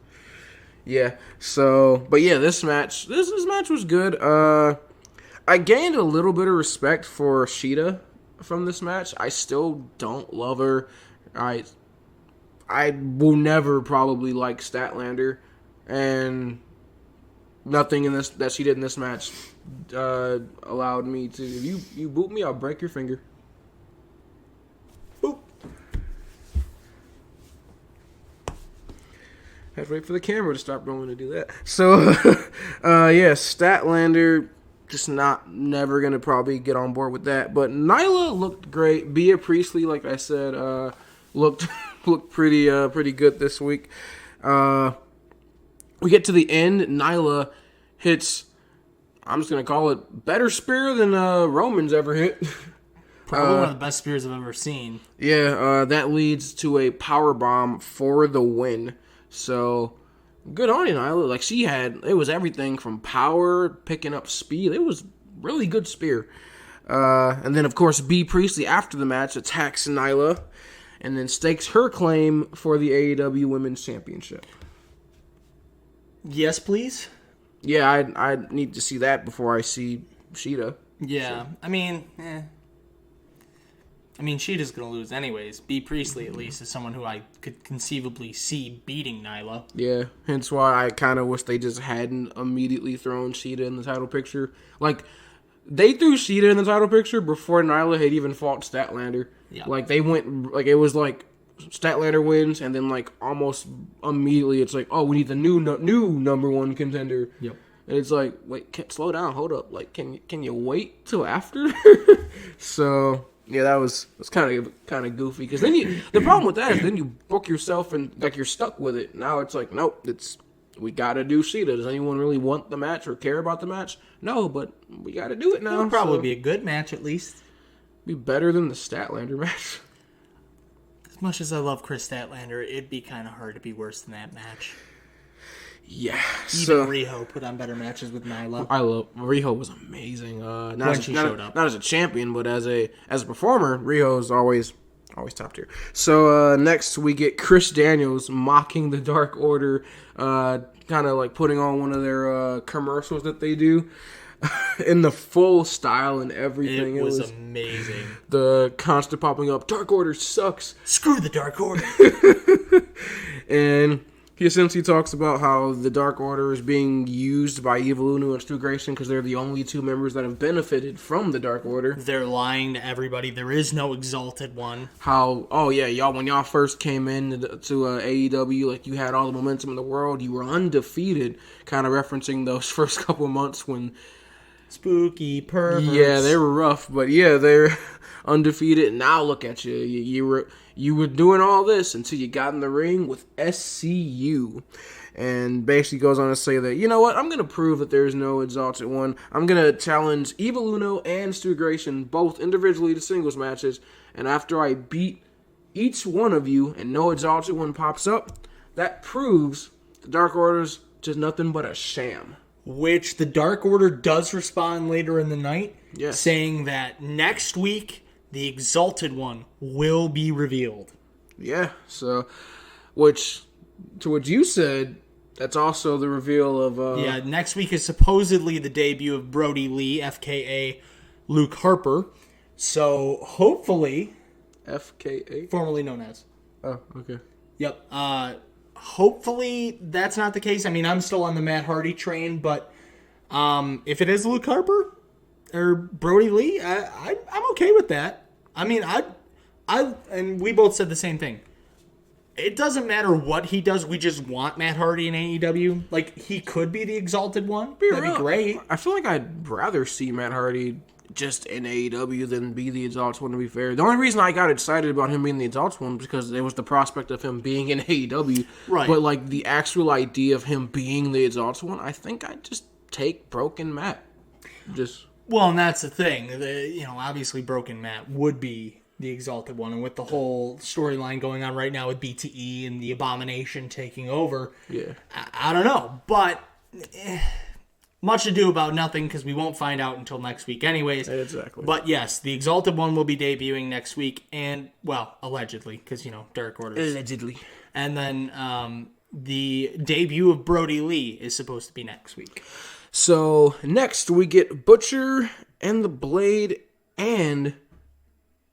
yeah. So, but yeah, this match was good. I gained a little bit of respect for Sheeta from this match. I still don't love her. I will never probably like Statlander, and nothing in this that she did in this match allowed me to. If you boot me, I'll break your finger. Boop. Have to wait for the camera to stop rolling to do that. So, yeah, Statlander just never gonna probably get on board with that. But Nyla looked great. Bea Priestley, like I said, looked pretty good this week. We get to the end. Nyla hits, I'm just going to call it, better spear than Roman's ever hit. Probably one of the best spears I've ever seen. Yeah, that leads to a power bomb for the win. So, good on you, Nyla. Like, it was everything from power, picking up speed. It was really good spear. And then, of course, B. Priestley, after the match, attacks Nyla and then stakes her claim for the AEW Women's Championship. Yes, please? Yeah, I need to see that before I see Sheeta. Yeah, So. I mean, Sheeta's going to lose anyways. B. Priestley, at least, is someone who I could conceivably see beating Nyla. Yeah, hence why I kind of wish they just hadn't immediately thrown Sheeta in the title picture. Like, they threw Sheeta in the title picture before Nyla had even fought Statlander. Yeah. Like, they went, like, it was like Statlander wins, and then, like, almost immediately it's like, oh, we need the new number one contender. Yep. And it's like, wait, slow down, hold up. Like, can you wait till after? So, yeah, that was kind of goofy. Because then the problem with that is then you book yourself and, like, you're stuck with it. Now it's like, nope, we got to do Sheeta. Does anyone really want the match or care about the match? No, but we got to do it now. It'll probably be a good match, at least. Be better than the Statlander match. As much as I love Chris Statlander, it'd be kind of hard to be worse than that match. Yeah. Even Riho put on better matches with Nyla. Riho was amazing. When she showed up. Not as a champion, but as a performer, Riho's always Always top tier. So next we get Chris Daniels mocking the Dark Order, kind of like putting on one of their commercials that they do in the full style and everything. It was amazing. The constant popping up, Dark Order sucks. Screw the Dark Order. And he essentially talks about how the Dark Order is being used by Evil Uno and Stu Grayson because they're the only two members that have benefited from the Dark Order. They're lying to everybody. There is no Exalted One. How, when y'all first came in to AEW, like, you had all the momentum in the world. You were undefeated, kind of referencing those first couple of months when... Spooky perverts. Yeah, they were rough, but yeah, they're undefeated. Now look at you. You were doing all this until you got in the ring with SCU. And basically goes on to say that, you know what, I'm going to prove that there's no Exalted One. I'm going to challenge Evil Uno and Stu Grayson both individually to singles matches. And after I beat each one of you and no Exalted One pops up, that proves the Dark Order's just nothing but a sham. Which the Dark Order does respond later in the night, yes, saying that next week the Exalted One will be revealed. Yeah, so, which, to what you said, that's also the reveal of... Yeah, next week is supposedly the debut of Brody Lee, FKA Luke Harper. So, hopefully... FKA? Formerly known as. Oh, okay. Yep. Hopefully that's not the case. I mean, I'm still on the Matt Hardy train, but if it is Luke Harper or Brody Lee, I'm okay with that. I mean, and we both said the same thing. It doesn't matter what he does. We just want Matt Hardy in AEW. Like, he could be the Exalted One. That'd be great. I feel like I'd rather see Matt Hardy just in AEW than be the Exalted One, to be fair. The only reason I got excited about him being the Exalted One was because there was the prospect of him being in AEW. Right. But, like, the actual idea of him being the Exalted One, I think I'd just take Broken Matt. Well, and that's the thing. Obviously Broken Matt would be the Exalted One, and with the whole storyline going on right now with BTE and the Abomination taking over, yeah, I don't know, but much ado about nothing because we won't find out until next week anyways. Exactly. But yes, the Exalted One will be debuting next week, and, well, allegedly, because, Dark Order. Allegedly. And then the debut of Brody Lee is supposed to be next week. So, next we get Butcher and the Blade, and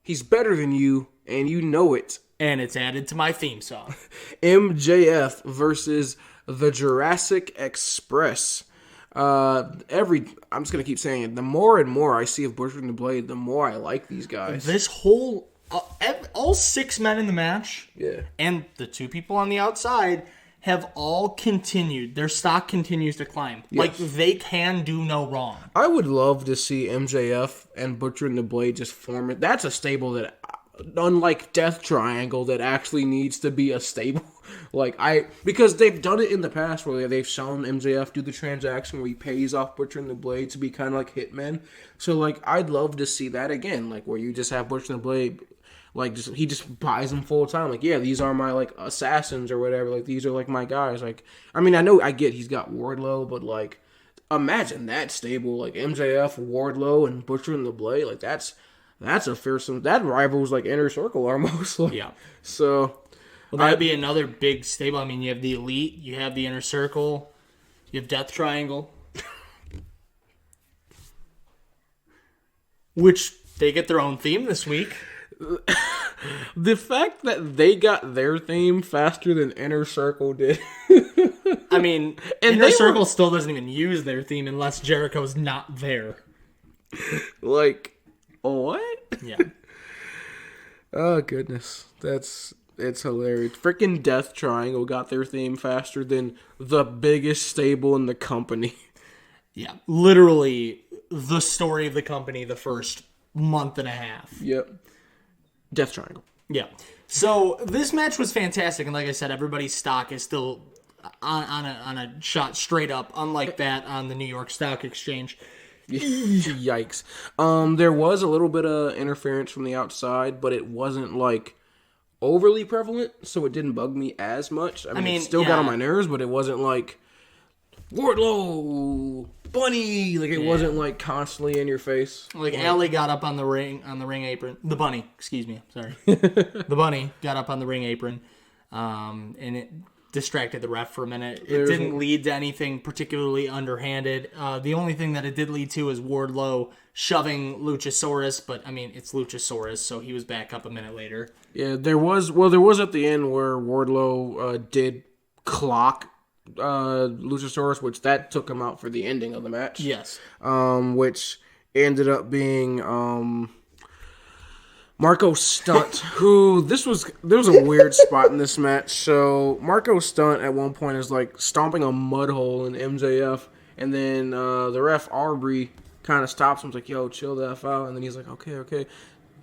he's better than you, and you know it. And it's added to my theme song. MJF versus the Jurassic Express. I'm just gonna keep saying it. The more and more I see of Butcher and the Blade, the more I like these guys. This whole all 6 men in the match, yeah, and the 2 people on the outside have all continued. Their stock continues to climb. Yes. Like, they can do no wrong. I would love to see MJF and Butcher and the Blade just form it. That's a stable that, unlike Death Triangle, that actually needs to be a stable. Because they've done it in the past where they've shown MJF do the transaction where he pays off Butcher and the Blade to be kind of like hitmen. So, I'd love to see that again, where you just have Butcher and the Blade, he just buys them full time. Yeah, these are my, assassins or whatever. These are, my guys. I get he's got Wardlow, but, imagine that stable. MJF, Wardlow, and Butcher and the Blade. That's a fearsome... That rivals, Inner Circle almost. Yeah. So... Well, that'd be another big stable. I mean, you have the Elite, you have the Inner Circle, you have Death Triangle. Which, they get their own theme this week. The fact that they got their theme faster than Inner Circle did. I mean, Inner Circle still doesn't even use their theme unless Jericho's not there. What? Yeah. Oh, goodness. It's hilarious. Freaking Death Triangle got their theme faster than the biggest stable in the company. Yeah. Literally the story of the company the first month and a half. Yep. Death Triangle. Yeah. So this match was fantastic, and like I said, everybody's stock is still on a shot straight up, unlike that on the New York Stock Exchange. Yikes. There was a little bit of interference from the outside, but it wasn't overly prevalent, so it didn't bug me as much. I mean, it still got on my nerves, but it wasn't Wardlow, bunny. Like, it wasn't, like, constantly in your face. Like, Allie got up on the ring apron. The bunny, excuse me, sorry. The bunny got up on the ring apron, and it distracted the ref for a minute. It didn't lead to anything particularly underhanded. The only thing that it did lead to is Wardlow shoving Luchasaurus, but, I mean, it's Luchasaurus, so he was back up a minute later. Yeah, there was at the end where Wardlow did clock Luchasaurus, which that took him out for the ending of the match. Yes. Which ended up being Marco Stunt, who there was a weird spot in this match. So Marco Stunt at one point is like stomping a mud hole in MJF, and then the ref Aubrey kind of stops him. He's like, "Yo, chill the F out," and then he's like, "Okay,"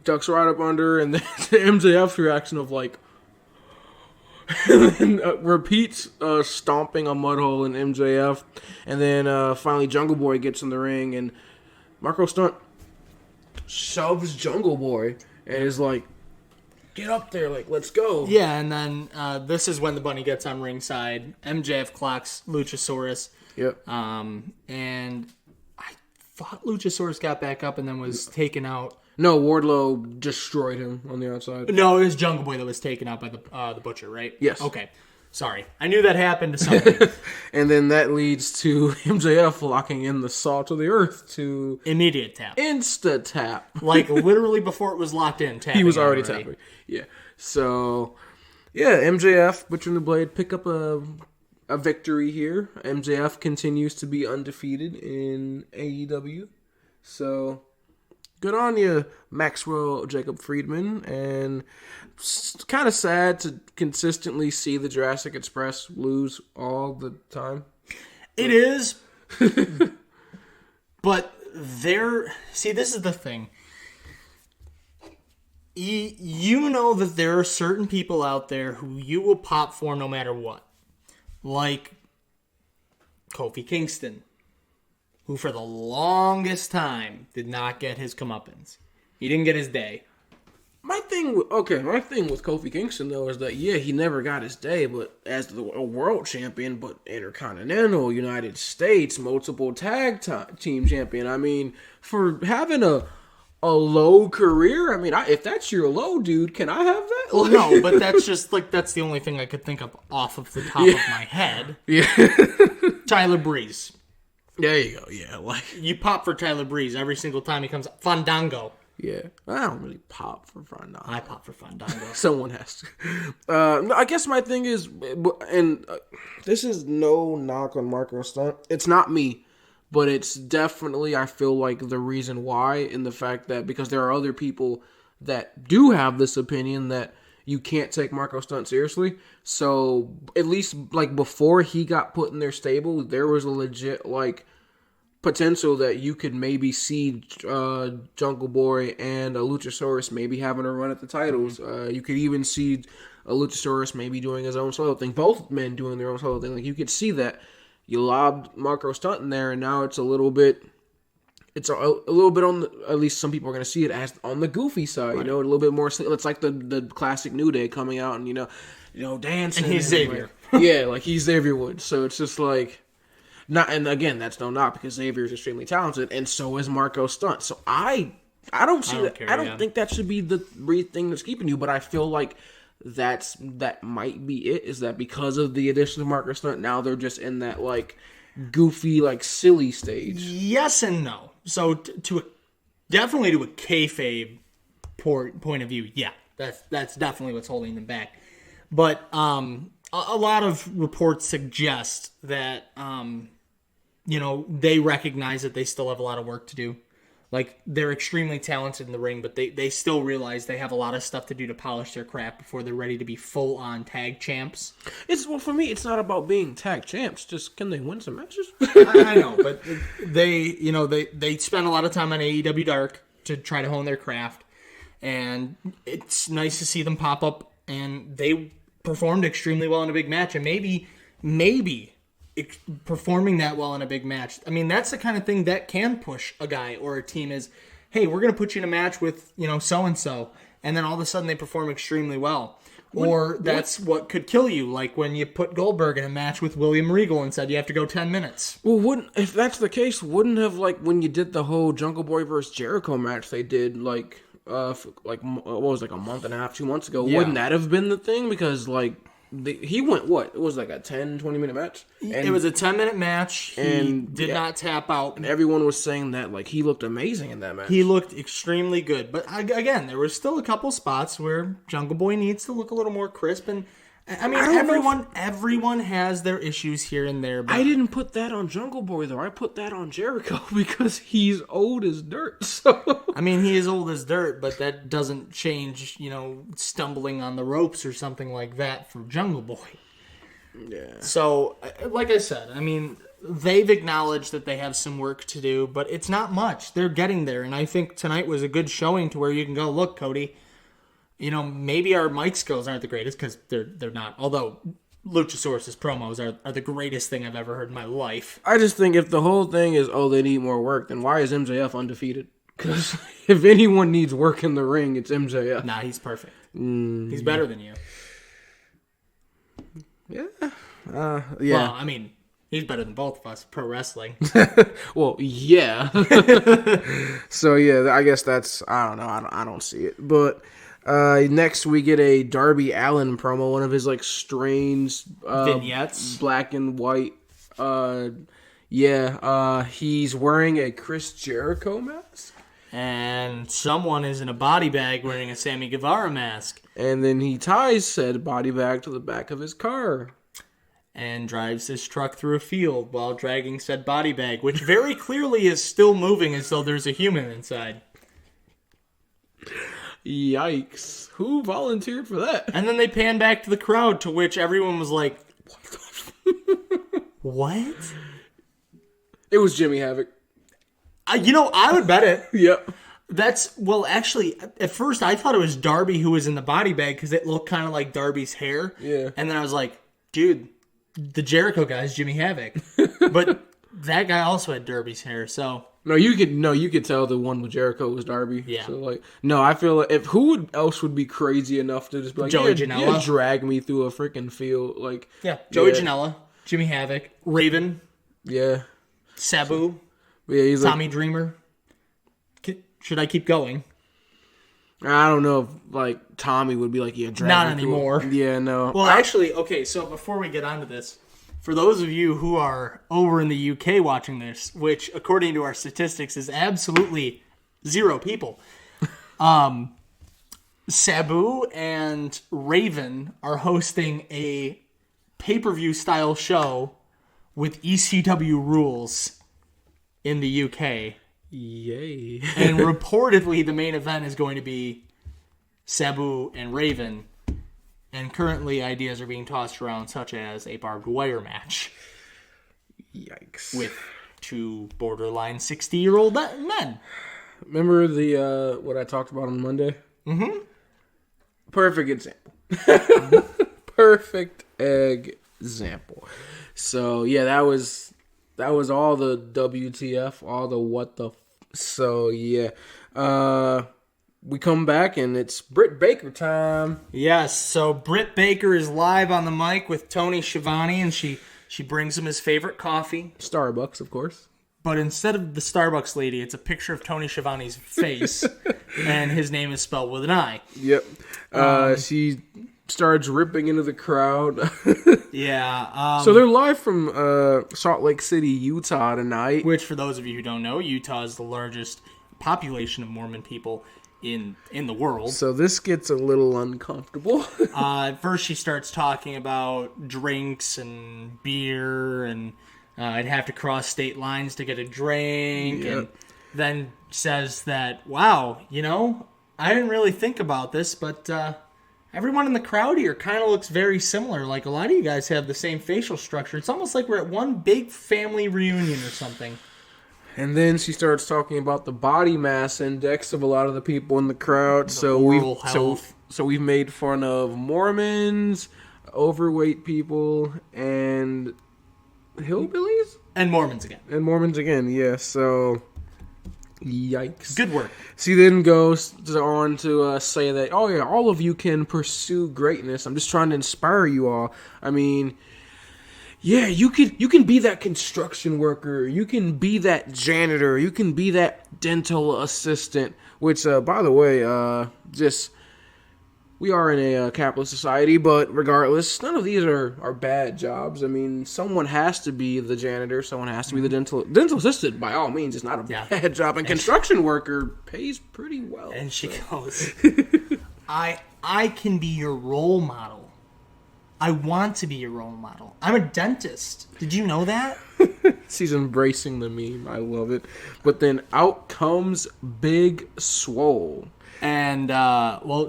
ducks right up under, and then MJF's reaction of like. And then repeats stomping a mud hole in MJF. And then finally Jungle Boy gets in the ring. And Marco Stunt shoves Jungle Boy. And is like, get up there. Like, let's go. Yeah, and then this is when the bunny gets on ringside. MJF clocks Luchasaurus. Yep. And I thought Luchasaurus got back up and then was taken out. No, Wardlow destroyed him on the outside. No, it was Jungle Boy that was taken out by the Butcher, right? Yes. Okay. Sorry. I knew that happened to somebody. And then that leads to MJF locking in the Saw to the Earth to... Immediate tap. Insta-tap. Like, literally before it was locked in, tapping. He was already tapping. Yeah. So, yeah, MJF, Butcher and the Blade, pick up a victory here. MJF continues to be undefeated in AEW. So... good on you, Maxwell Jacob Friedman, and kind of sad to consistently see the Jurassic Express lose all the time. It is, but see, this is the thing. You know that there are certain people out there who you will pop for no matter what. Like Kofi Kingston, who for the longest time did not get his comeuppance. He didn't get his day. My thing with Kofi Kingston, though, is that, yeah, he never got his day, but as a world champion, but Intercontinental, United States, multiple tag team champion, I mean, for having a low career, I mean, if that's your low, dude, can I have that? Well, no, but that's just, like, that's the only thing I could think of off of the top of my head. Yeah. Tyler Breeze. There you go, yeah. Like, you pop for Tyler Breeze every single time he comes up. Fandango. Yeah. I don't really pop for Fandango. I pop for Fandango. Someone has to. I guess my thing is, and this is no knock on Marco Stunt. It's not me, but it's definitely, I feel like, the reason why, in the fact that, because there are other people that do have this opinion that you can't take Marco Stunt seriously. So, at least, like, before he got put in their stable, there was a legit, like, potential that you could maybe see Jungle Boy and Luchasaurus maybe having a run at the titles. You could even see Luchasaurus maybe doing his own solo thing. Both men doing their own solo thing. Like, you could see that. You lobbed Marco Stunt in there, and now it's a little bit... It's a little bit on the, at least some people are going to see it as on the goofy side, right. You know, a little bit more. It's like the classic New Day coming out and, you know, dancing. And he's Xavier. Like, yeah, like he's Xavier Woods. So it's just like, not, and again, that's no knock because Xavier is extremely talented and so is Marco Stunt. So I don't see that. I don't think that should be the thing that's keeping you, but I feel like that might be it, is that because of the addition of Marco Stunt, now they're just in that like goofy, like silly stage. Yes and no. So definitely to a kayfabe point of view, yeah, that's definitely what's holding them back. But a lot of reports suggest that they recognize that they still have a lot of work to do. Like, they're extremely talented in the ring, but they still realize they have a lot of stuff to do to polish their craft before they're ready to be full-on tag champs. For me, it's not about being tag champs. Just, can they win some matches? I know, but they spend a lot of time on AEW Dark to try to hone their craft, and it's nice to see them pop up, and they performed extremely well in a big match, and maybe performing that well in a big match, I mean, that's the kind of thing that can push a guy or a team is, hey, we're going to put you in a match with, so-and-so, and then all of a sudden they perform extremely well. Or that's what could kill you, like when you put Goldberg in a match with William Regal and said you have to go 10 minutes. Well, if that's the case, wouldn't have, like, when you did the whole Jungle Boy versus Jericho match they did, like, what was it, like a month and a half, 2 months ago, wouldn't that have been the thing? Because, like, he went, what? It was like a 10, 20-minute match? It was a 10-minute match. He did not tap out. And everyone was saying that, like, he looked amazing in that match. He looked extremely good. But, again, there were still a couple spots where Jungle Boy needs to look a little more crisp. And, I mean, everyone has their issues here and there. But I didn't put that on Jungle Boy, though. I put that on Jericho because he's old as dirt. So I mean, he is old as dirt, but that doesn't change, stumbling on the ropes or something like that for Jungle Boy. Yeah. So, like I said, I mean, they've acknowledged that they have some work to do, but it's not much. They're getting there, and I think tonight was a good showing to where you can go, look, Cody, maybe our mic skills aren't the greatest, because they're not, although Luchasaurus' promos are the greatest thing I've ever heard in my life. I just think if the whole thing is, they need more work, then why is MJF undefeated? Because if anyone needs work in the ring, it's MJF. Nah, he's perfect. He's better than you. Yeah. Well, I mean, he's better than both of us, pro wrestling. Well, yeah. So, yeah, I guess that's, I don't know. I don't see it. But next we get a Darby Allin promo, one of his, like, strange vignettes. Black and white. He's wearing a Chris Jericho mask. And someone is in a body bag wearing a Sammy Guevara mask. And then he ties said body bag to the back of his car. And drives his truck through a field while dragging said body bag, which very clearly is still moving as though there's a human inside. Yikes. Who volunteered for that? And then they pan back to the crowd, to which everyone was like, what? It was Jimmy Havoc. I would bet it. Yep. Actually, at first I thought it was Darby who was in the body bag because it looked kind of like Darby's hair. Yeah. And then I was like, dude, the Jericho guy is Jimmy Havoc. But that guy also had Darby's hair, so... You could tell the one with Jericho was Darby. Yeah. So, I feel like else would be crazy enough to just be like, Joey Janela. Yeah, drag me through a freaking field. Like, Joey Janela, Jimmy Havoc, Raven. Yeah. Sabu. Yeah, he's Tommy Dreamer. Should I keep going? I don't know if, Tommy would be like, drag Not me anymore. Through. Yeah, no. Well, actually, okay, so before we get onto this, for those of you who are over in the UK watching this, which, according to our statistics, is absolutely 0 people, Sabu and Raven are hosting a pay-per-view style show with ECW rules in the UK. Yay. And reportedly, the main event is going to be Sabu and Raven. And currently, ideas are being tossed around, such as a barbed wire match. Yikes. With 2 borderline 60-year-old men. Remember the what I talked about on Monday? Mm-hmm. Perfect example. Perfect example. So, yeah, that was all the WTF, all the what the... So, yeah. We come back, and it's Britt Baker time. Yes, so Britt Baker is live on the mic with Tony Schiavone, and she brings him his favorite coffee. Starbucks, of course. But instead of the Starbucks lady, it's a picture of Tony Schiavone's face, and his name is spelled with an I. Yep. She starts ripping into the crowd. Yeah. So they're live from Salt Lake City, Utah tonight. Which, for those of you who don't know, Utah is the largest population of Mormon people in the world. So this gets a little uncomfortable. First, she starts talking about drinks and beer, and I'd have to cross state lines to get a drink, and then says that, wow, I didn't really think about this, but everyone in the crowd here kind of looks very similar. Like, a lot of you guys have the same facial structure. It's almost like we're at one big family reunion or something. And then she starts talking about the body mass index of a lot of the people in the crowd. So we've made fun of Mormons, overweight people, and hillbillies? And Mormons again. Yeah. So Yikes. Good work. She then goes on to say that, oh yeah, all of you can pursue greatness. I'm just trying to inspire you all. I mean, yeah, you can be that construction worker. You can be that janitor. You can be that dental assistant. Which, by the way, we are in a capitalist society, but regardless, none of these are bad jobs. I mean, someone has to be the janitor. Someone has to be the dental assistant. By all means, it's not a bad job. And construction worker pays pretty well. And she goes, I can be your role model. I want to be your role model. I'm a dentist. Did you know that? She's embracing the meme. I love it. But then out comes Big Swole. And,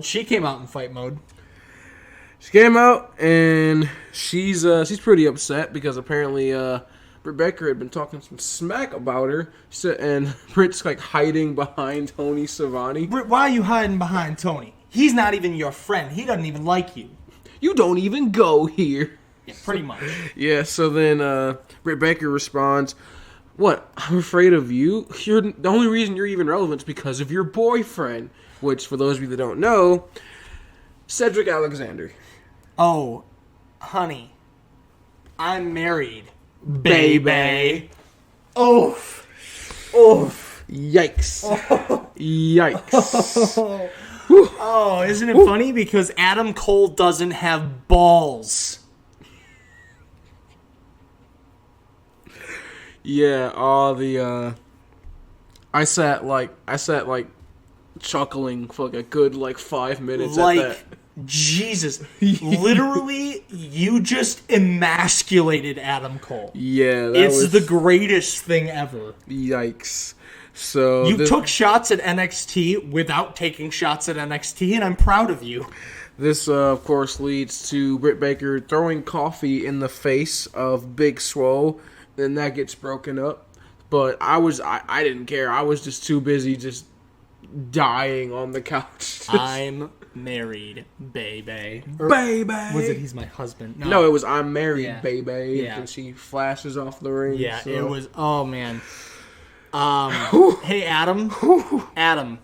she came out in fight mode. She came out, and she's pretty upset because apparently Britt Baker had been talking some smack about her, and Britt's like hiding behind Tony Schiavone. Britt, why are you hiding behind Tony? He's not even your friend. He doesn't even like you. You don't even go here. Yeah, pretty much. Yeah, so then Britt Baker responds, what? I'm afraid of you? The only reason you're even relevant is because of your boyfriend. Which, for those of you that don't know, Cedric Alexander. Oh, honey, I'm married, baby. Oof. Oof. Yikes. Oh. Yikes. Oh, isn't it funny? Because Adam Cole doesn't have balls. Yeah, all the, I sat chuckling for like a good 5 minutes at that. Jesus. Literally, you just emasculated Adam Cole. Yeah, it's the greatest thing ever. Yikes. So you took shots at NXT without taking shots at NXT, and I'm proud of you. This, of course, leads to Britt Baker throwing coffee in the face of Big Swole. Then that gets broken up. But I didn't care. I was just too busy just dying on the couch. I'm married, baby. Baby! Was it he's my husband? No, it was I'm married, baby. Yeah. And she flashes off the ring. Yeah, so. it was, oh man. Hey, Adam. Adam.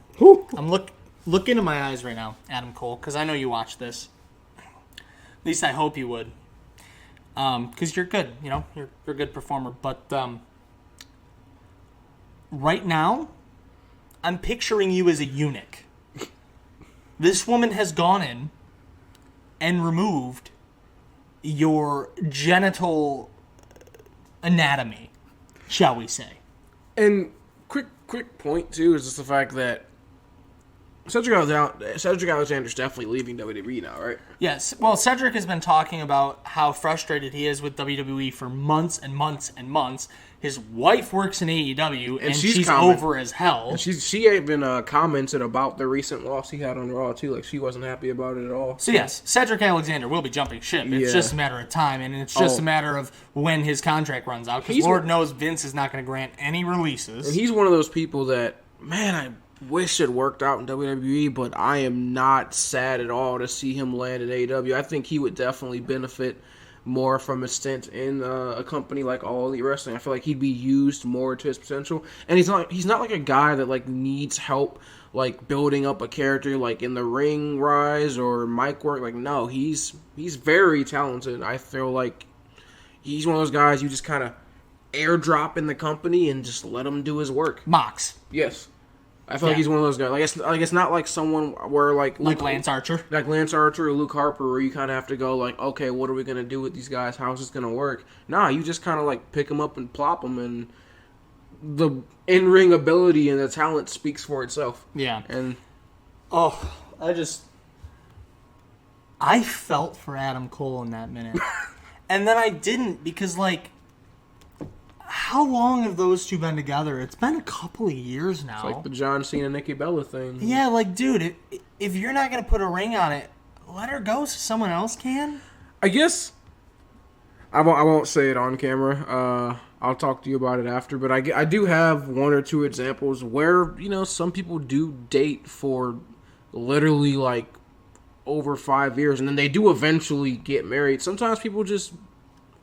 I'm look into my eyes right now, Adam Cole, because I know you watch this. At least I hope you would. Because you're good, you're a good performer. But right now, I'm picturing you as a eunuch. This woman has gone in and removed your genital anatomy, shall we say. And quick point, too, is just the fact that Cedric Alexander's definitely leaving WWE now, right? Yes. Well, Cedric has been talking about how frustrated he is with WWE for months and months and months. His wife works in AEW, and she's over as hell. And she even commented about the recent loss he had on Raw, too. Like, she wasn't happy about it at all. So, yes, Cedric Alexander will be jumping ship. It's just a matter of time, and it's just a matter of when his contract runs out. Because Lord knows Vince is not going to grant any releases. And he's one of those people that, man, I wish it worked out in WWE, but I am not sad at all to see him land in AEW. I think he would definitely benefit more from a stint in a company like All Elite Wrestling. I feel like he'd be used more to his potential. And he's not like a guy that needs help building up a character in the ring rise or mic work. No, he's very talented. I feel like he's one of those guys you just kind of airdrop in the company and just let him do his work. Mox. Yes. I feel like he's one of those guys. It's not like someone where Lance Archer, Lance Archer or Luke Harper, where you kind of have to go okay, what are we gonna do with these guys? How's this gonna work? Nah, you just kind of pick them up and plop them, and the in-ring ability and the talent speaks for itself. Yeah. And I felt for Adam Cole in that minute, and then I didn't because how long have those two been together? It's been a couple of years now. It's like the John Cena, Nikki Bella thing. Yeah, dude, if you're not going to put a ring on it, let her go so someone else can. I guess I won't say it on camera. I'll talk to you about it after. But I do have one or two examples where, some people do date for literally, over 5 years. And then they do eventually get married. Sometimes people just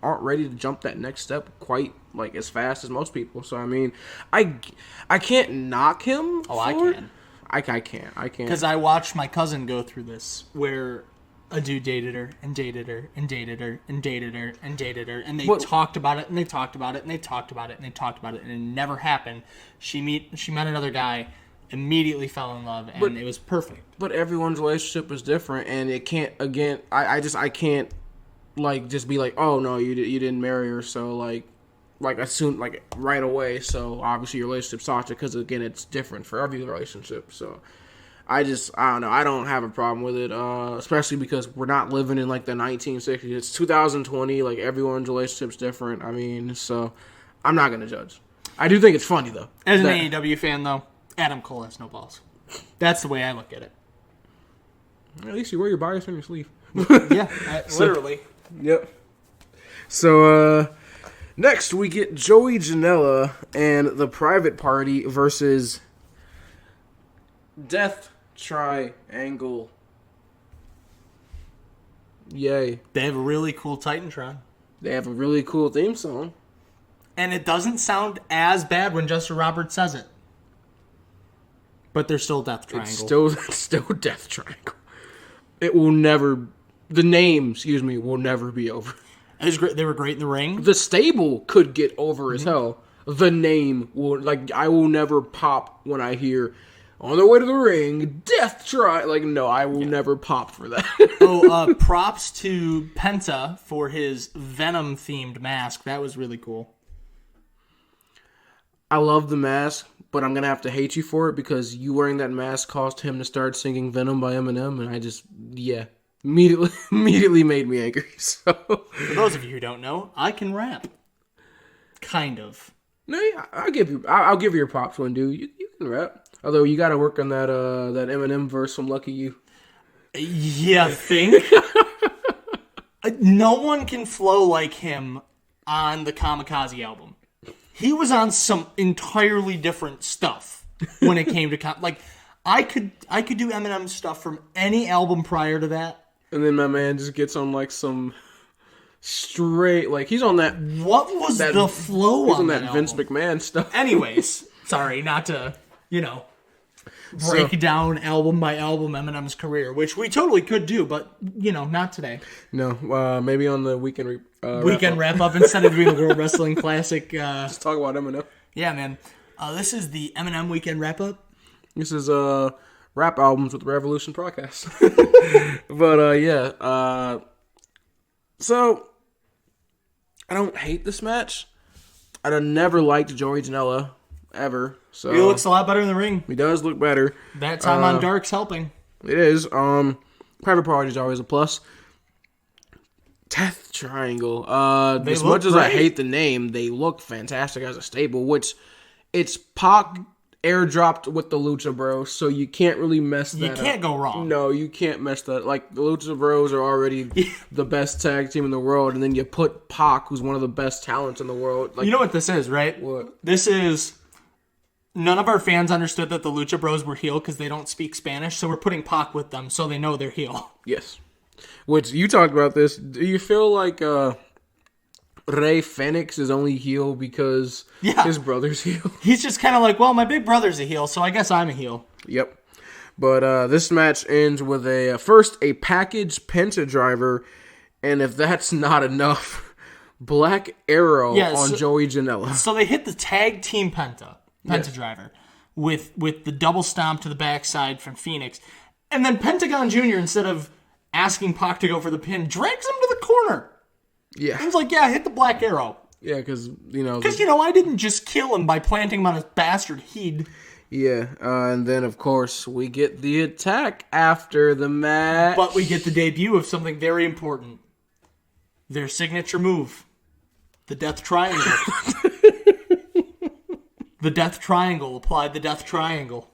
aren't ready to jump that next step quite like as fast as most people. So I mean, I can't knock him. Oh, I can. I can't. Because I watched my cousin go through this, where a dude dated her and dated her and dated her and dated her and dated her, and they talked about it and they talked about it and they talked about it and they talked about it, and it never happened. She met another guy, immediately fell in love, and it was perfect. But everyone's relationship is different, and it can't. Again, I can't like just be like, oh no, you didn't marry her, so like assume like right away. So obviously your relationship's toxic because again, it's different for every relationship. So. I don't know. I don't have a problem with it, especially because we're not living in, like, the 1960s. It's 2020. Like, everyone's relationship's different. I mean, so I'm not going to judge. I do think it's funny, though. As an AEW fan, though, Adam Cole has no balls. That's the way I look at it. At least you wear your bias on your sleeve. Yeah, literally. Yep. So, next we get Joey Janela and the Private Party versus Death Triangle. Yay. They have a really cool Titantron. They have a really cool theme song. And it doesn't sound as bad when Justin Roberts says it. But they're still Death Triangle. It's still Death Triangle. It will never... The name, will never be over. It was great. They were great in the ring. The stable could get over as hell. The name will... Like, I will never pop when I hear... On the way to the ring, Death Try. Like, no, I will never pop for that. Props to Penta for his Venom-themed mask. That was really cool. I love the mask, but I'm going to have to hate you for it because you wearing that mask caused him to start singing Venom by Eminem, and I just, immediately made me angry. So, for those of you who don't know, I can rap. Kind of. No, yeah, I'll give you your props one, dude. You can rap. Although you got to work on that Eminem verse from Lucky You. Yeah, think? No one can flow like him on the Kamikaze album. He was on some entirely different stuff when it came to like I could do Eminem stuff from any album prior to that. And then my man just gets on like some straight like he's on that. What was the flow he's on that album? Vince McMahon stuff. Anyways, sorry, not to break down album by album Eminem's career, which we totally could do, but not today. No, maybe on the weekend wrap up instead of doing the World Wrestling Classic. Let's talk about Eminem. Yeah, man. This is the Eminem weekend wrap up. This is rap albums with the Wrevolution podcast. But so I don't hate this match. I never liked Joey Janela. Ever. So he looks a lot better in the ring. He does look better. That time on Dark's helping. It is. Private Party is always a plus. Death Triangle. As much as I hate the name, they look fantastic as a stable, which it's Pac airdropped with the Lucha Bros, so you can't really mess that up. You can't go wrong. No, you can't mess that. Like, the Lucha Bros are already the best tag team in the world, and then you put Pac, who's one of the best talents in the world. Like, you know what this is, right? What? This is... None of our fans understood that the Lucha Bros were heel because they don't speak Spanish, so we're putting Pac with them so they know they're heel. Yes. Which, you talked about this. Do you feel like Rey Fenix is only heel because his brother's heel? He's just kind of like, well, my big brother's a heel, so I guess I'm a heel. Yep. But this match ends with first a package Penta driver, and if that's not enough, Black Arrow on Joey Janela. So they hit the tag team Penta driver with the double stomp to the backside from Phoenix. And then Pentagon Jr., instead of asking Pac to go for the pin, drags him to the corner. Yeah. I was like, hit the Black Arrow. Yeah, because, I didn't just kill him by planting him on a bastard head. Yeah, and then, of course, we get the attack after the match. But we get the debut of something very important. Their signature move. The Death Triangle. The Death Triangle. Applied the Death Triangle.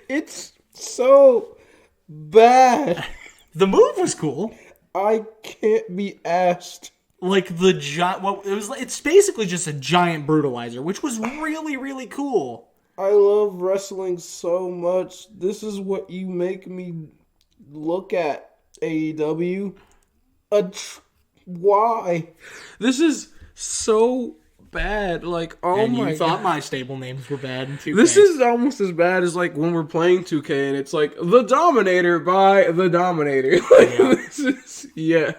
It's so bad. The move was cool. I can't be asked. Like the it's basically just a giant brutalizer, which was really, really cool. I love wrestling so much. This is what you make me look at AEW. Why? This is so bad. Like, oh and my you thought God. my stable names were bad in 2K. This is almost as bad as like when we're playing 2K and it's like the Dominator by the Dominator. Like, Yeah. this is, yeah.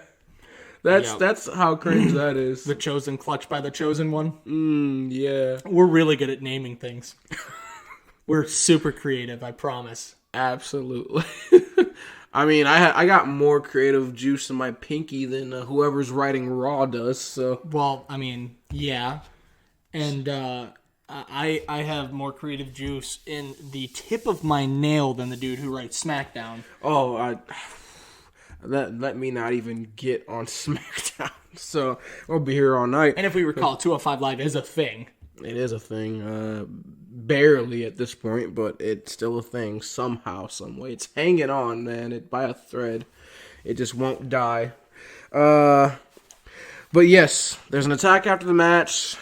That's how cringe that is. The Chosen Clutch by the Chosen One. Yeah. We're really good at naming things. We're super creative, I promise. Absolutely. I mean, I got more creative juice in my pinky than whoever's writing Raw does. So, Well, I mean, yeah. And I have more creative juice in the tip of my nail than the dude who writes SmackDown. let me not even get on SmackDown. So I'll be here all night. And if we recall, 205 Live is a thing. It is a thing. Barely at this point, but it's still a thing somehow, some way. It's hanging on, man. By a thread. It just won't die. But yes, there's an attack after the match.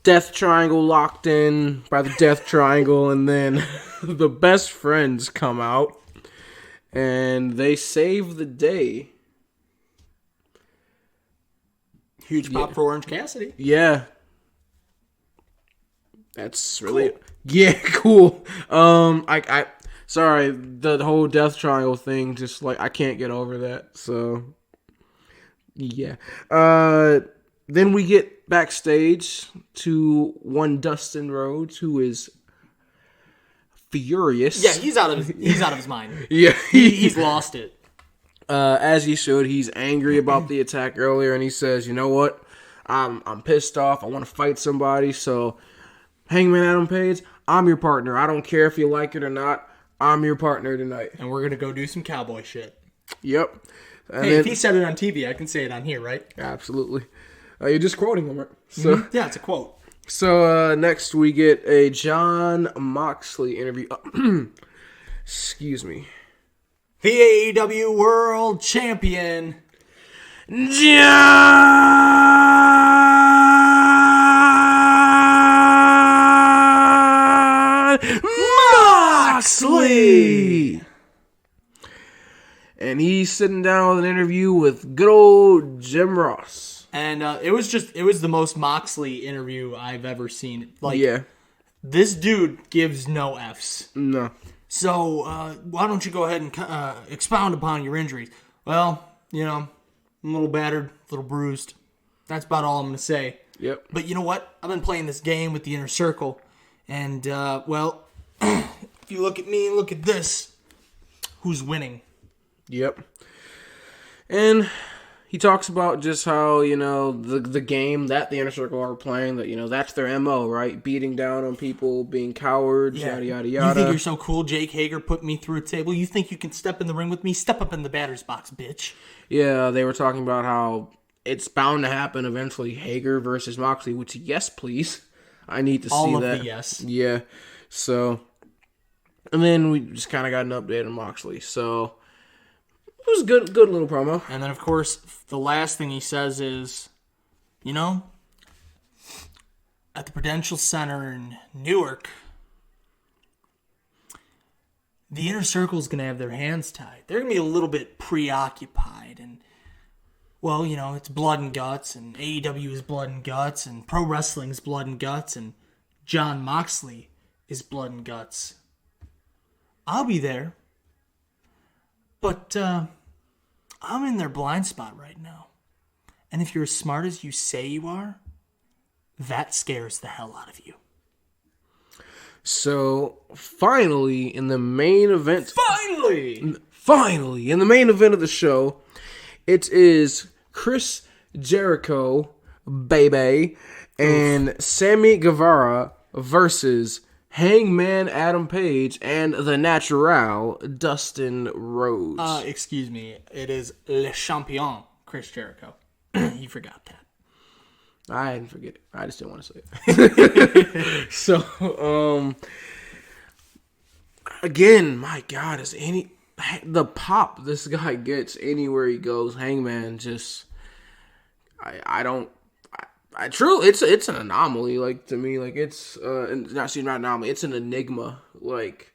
Death Triangle locked in by the Death Triangle, and then the best friends come out, and they save the day. Huge pop for Orange Cassidy. Yeah. That's really cool. Yeah, cool. I sorry, the whole Death Triangle thing, just like I can't get over that. So yeah. Then we get backstage to one Dustin Rhodes, who is furious. Yeah, he's out of his mind. Yeah, He's lost it. As he should. He's angry about the attack earlier, and he says, "You know what? I'm pissed off. I want to fight somebody. So, Hangman Adam Page, I'm your partner. I don't care if you like it or not. I'm your partner tonight." And we're gonna go do some cowboy shit. Yep. And Hey, if he said it on TV, I can say it on here, right? Absolutely. You're just quoting him, right? So, Yeah, it's a quote. So next we get a Jon Moxley interview. Excuse me. The AEW World Champion. Jon Moxley! And he's sitting down with an interview with good old Jim Ross. And it was the most Moxley interview I've ever seen. Like, Yeah. This dude gives no Fs. No. So, why don't you go ahead and expound upon your injuries? Well, I'm a little battered, a little bruised. That's about all I'm going to say. Yep. But you know what? I've been playing this game with the Inner Circle. And, well, if you look at me and look at this, who's winning? Yep. And he talks about just how, the game that the Inner Circle are playing, that, that's their MO, right? Beating down on people, being cowards, yada, yada, yada. You think you're so cool, Jake Hager put me through a table? You think you can step in the ring with me? Step up in the batter's box, bitch. Yeah, they were talking about how it's bound to happen eventually, Hager versus Moxley, which, yes, please. I need to see that. All of the yes. Yeah. So, and then we just kind of got an update on Moxley. So, it was a good little promo. And then, of course, the last thing he says is, at the Prudential Center in Newark, the Inner Circle's going to have their hands tied. They're going to be a little bit preoccupied. And, well, it's blood and guts, and AEW is blood and guts, and pro wrestling's blood and guts, and Jon Moxley is blood and guts. I'll be there. But I'm in their blind spot right now. And if you're as smart as you say you are, that scares the hell out of you. So, finally, in the main event... Finally! In the main event of the show, it is Chris Jericho, baby, and Sammy Guevara versus Hangman Adam Page and the Natural Dustin Rhodes. Excuse me. It is Le Champion, Chris Jericho. You forgot that. I didn't forget it. I just didn't want to say it. So, again, my God, the pop this guy gets anywhere he goes, Hangman just, I truly, it's an anomaly, like, to me, like, it's, not an anomaly, it's an enigma, like,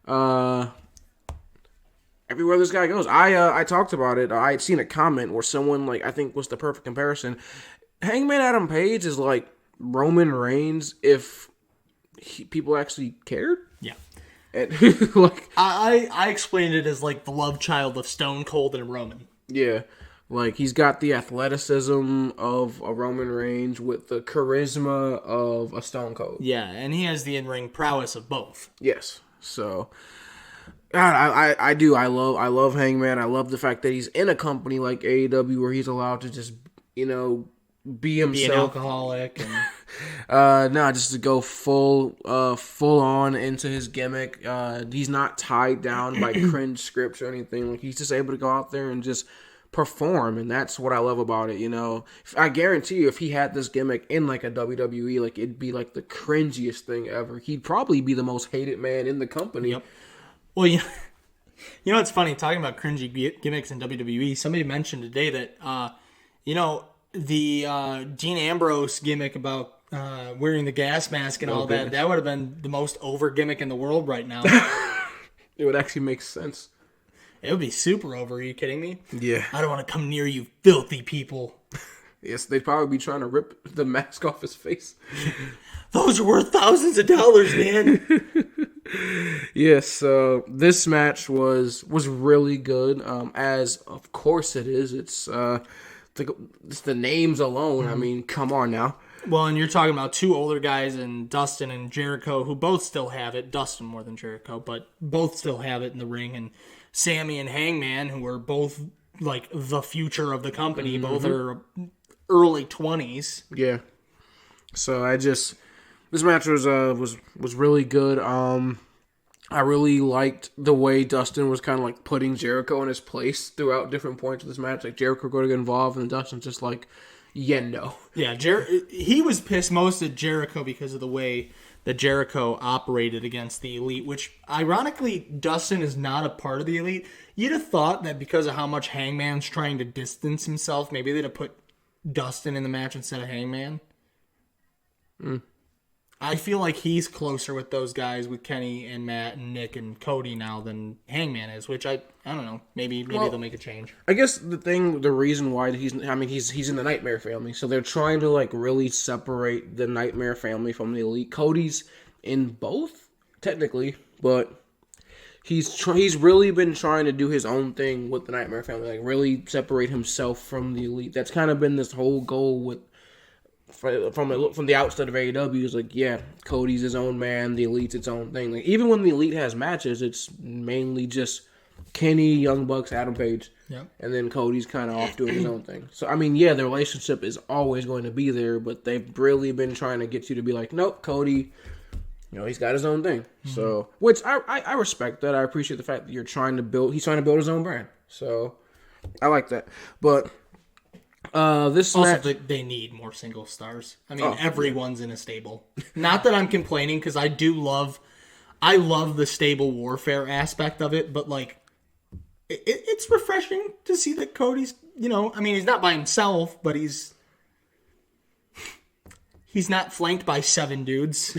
every everywhere this guy goes. I talked about it. I had seen a comment where someone, like, I think was the perfect comparison. Hangman Adam Page is like Roman Reigns if people actually cared. Yeah. And, like, I explained it as like the love child of Stone Cold and Roman. Yeah. Like, he's got the athleticism of a Roman Reigns with the charisma of a Stone Cold. Yeah, and he has the in-ring prowess of both. Yes. So, God, I do. I love Hangman. I love the fact that he's in a company like AEW where he's allowed to just, be himself. Be an alcoholic. And... just to go full on into his gimmick. He's not tied down by cringe scripts or anything. Like, he's just able to go out there and just perform, and that's what I love about it. I guarantee you, if he had this gimmick in like a WWE, like, it'd be like the cringiest thing ever. He'd probably be the most hated man in the company. Yep. Well, it's funny, talking about cringy gimmicks in WWE, somebody mentioned today that the Dean Ambrose gimmick about wearing the gas mask and all that would have been the most over gimmick in the world right now. It would actually make sense. It would be super over. Are you kidding me? Yeah. I don't want to come near you, filthy people. Yes, they'd probably be trying to rip the mask off his face. Those are worth thousands of dollars, man. Yes, this match was really good. As of course it is. It's the names alone. I mean, come on now. Well, and you're talking about two older guys, and Dustin and Jericho, who both still have it. Dustin more than Jericho, but both still have it in the ring. And Sammy and Hangman, who are both like the future of the company, both are early 20s. Yeah. So this match was really good. I really liked the way Dustin was kind of like putting Jericho in his place throughout different points of this match. Like, Jericho going to get involved, and Dustin's just like, no. Yeah, he was pissed most at Jericho because of the way that Jericho operated against the Elite, which, ironically, Dustin is not a part of the Elite. You'd have thought that because of how much Hangman's trying to distance himself, maybe they'd have put Dustin in the match instead of Hangman. I feel like he's closer with those guys, with Kenny and Matt and Nick and Cody now than Hangman is, which I don't know. Maybe they'll make a change. I guess the reason why he's in the Nightmare family, so they're trying to like really separate the Nightmare family from the Elite. Cody's in both, technically, but he's really been trying to do his own thing with the Nightmare family, like really separate himself from the Elite. That's kind of been this whole goal from the outset of AEW. Is like, yeah, Cody's his own man, the Elite's its own thing. Like, even when the Elite has matches, it's mainly just Kenny, Young Bucks, Adam Page, and then Cody's kind of off doing his own thing. So, I mean, yeah, the relationship is always going to be there, but they've really been trying to get you to be like, nope, Cody, he's got his own thing. Mm-hmm. So, which I respect that. I appreciate the fact that he's trying to build his own brand. So, I like that. But this also, match, they need more single stars. I mean, everyone's in a stable. Not that I'm complaining, because I love the stable warfare aspect of it, but like, it's refreshing to see that Cody's, I mean, he's not by himself, but he's not flanked by 7 dudes.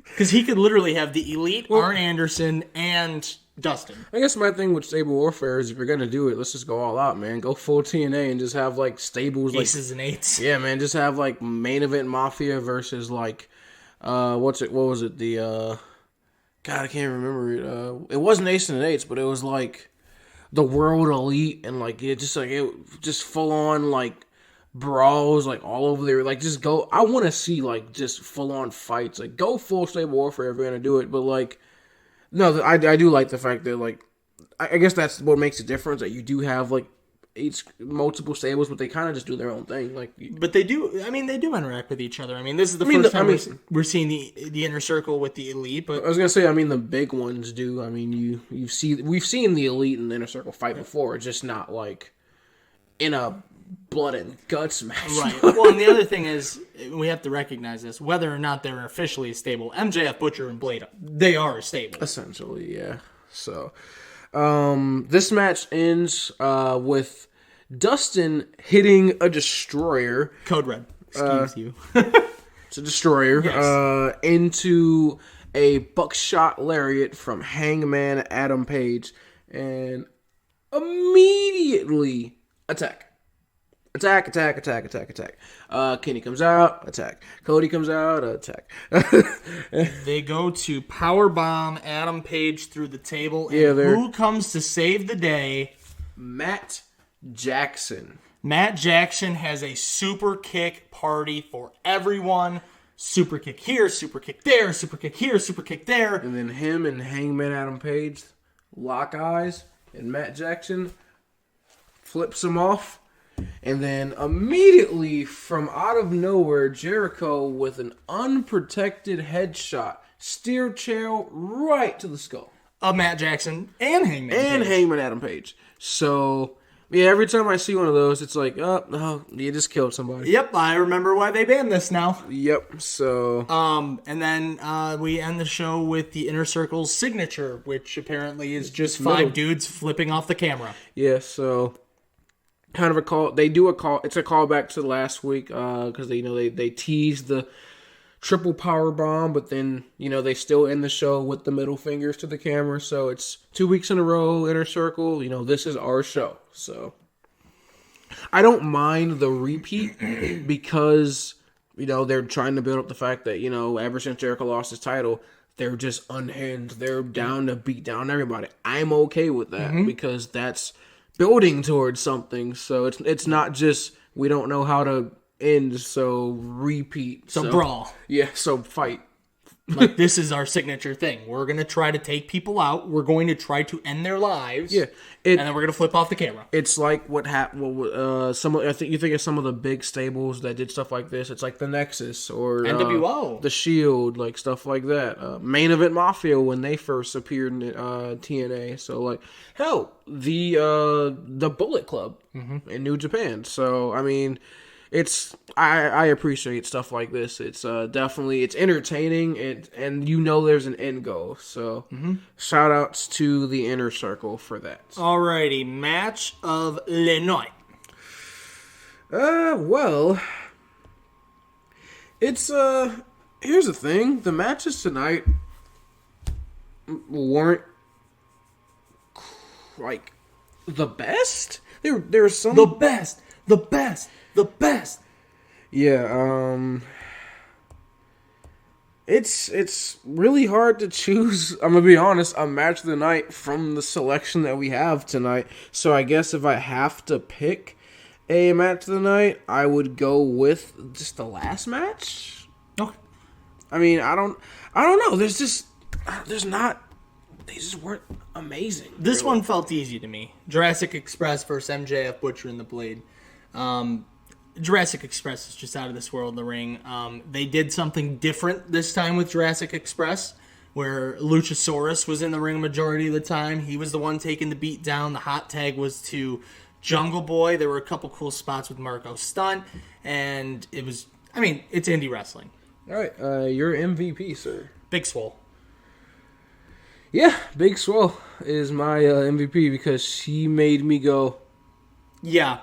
Because he could literally have the Elite, Arn Anderson, and Dustin. I guess my thing with stable warfare is, if you're going to do it, let's just go all out, man. Go full TNA and just have, like, stables. Aces and eights. Yeah, man. Just have, like, main event Mafia versus, like, what was it? God, I can't remember it. It wasn't Aces and Eights, but it was, like, the World Elite, and, like, it just full on, like, brawls, like, all over there. Like, just go. I want to see, like, just full on fights. Like, go full stable warfare if you're going to do it, but, like, no, I do like the fact that, like, I guess that's what makes a difference, that you do have, like, multiple stables, but they kind of just do their own thing. Like, but they do interact with each other. I mean, this is the first time we're seeing the inner circle with the Elite. But I was gonna say, I mean, the big ones do. I mean, we've seen the Elite and the inner circle fight before, just not like in a blood and guts match. Right. Well, and the other thing is, we have to recognize this, whether or not they're officially stable. MJF, Butcher, and Blade, they are stable. Essentially, yeah. So, this match ends with Dustin hitting a destroyer. Code Red. Excuse you. It's a destroyer. Yes. Into a buckshot lariat from Hangman Adam Page. and immediately attack. Attack. Kenny comes out, attack. Cody comes out, attack. They go to powerbomb Adam Page through the table. And who comes to save the day? Matt Jackson. Matt Jackson has a super kick party for everyone. Super kick here, super kick there, super kick here, super kick there. And then him and Hangman Adam Page lock eyes, and Matt Jackson flips him off. And then immediately from out of nowhere, Jericho with an unprotected headshot, steer chair right to the skull of Matt Jackson and Hangman Adam Page. So yeah, every time I see one of those, it's like, oh no, you just killed somebody. Yep, I remember why they banned this now. Yep. So and then we end the show with the Inner Circle's signature, which apparently is just five dudes flipping off the camera. Yeah. So. Kind of a call. They do a call. It's a callback to last week because they teased the triple power bomb, but then they still end the show with the middle fingers to the camera. So it's 2 weeks in a row. Inner Circle. This is our show. So I don't mind the repeat because they're trying to build up the fact that ever since Jericho lost his title, they're just unhinged. They're down to beat down everybody. I'm okay with that because that's building towards something, so it's not just we don't know how to end, so repeat. So brawl. Yeah, so fight. Like, this is our signature thing. We're going to try to take people out. We're going to try to end their lives. Yeah. And then we're going to flip off the camera. It's like what happened. I think you think of some of the big stables that did stuff like this. It's like the Nexus or NWO, the Shield, like stuff like that. Main Event Mafia when they first appeared in TNA. So like hell, the Bullet Club in New Japan. So I mean. I appreciate stuff like this. It's definitely it's entertaining and there's an end goal. So shout outs to the Inner Circle for that. Alrighty, match of le night. Well, it's here's the thing: the matches tonight weren't like the best. There's some the best. Yeah, it's really hard to choose, I'm gonna be honest, a match of the night from the selection that we have tonight. So I guess if I have to pick a match of the night, I would go with just the last match. Okay. I mean, I don't know. They just weren't amazing. This one felt easy to me. Jurassic Express versus MJF, Butcher and the Blade. Jurassic Express is just out of this world in the ring. They did something different this time with Jurassic Express, where Luchasaurus was in the ring majority of the time. He was the one taking the beat down. The hot tag was to Jungle Boy. There were a couple cool spots with Marques Stunt, and it's indie wrestling. All right, your MVP, sir. Big Swole. Yeah, Big Swole is my MVP because she made me go. Yeah,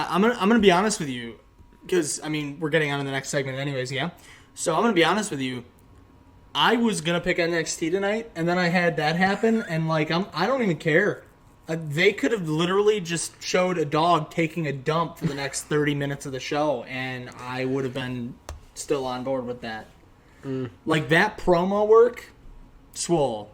I'm gonna be honest with you, because we're getting on to the next segment anyways. Yeah, so I'm gonna be honest with you. I was gonna pick NXT tonight, and then I had that happen, and I don't even care. They could have literally just showed a dog taking a dump for the next 30 minutes of the show, and I would have been still on board with that. Like that promo work, swole.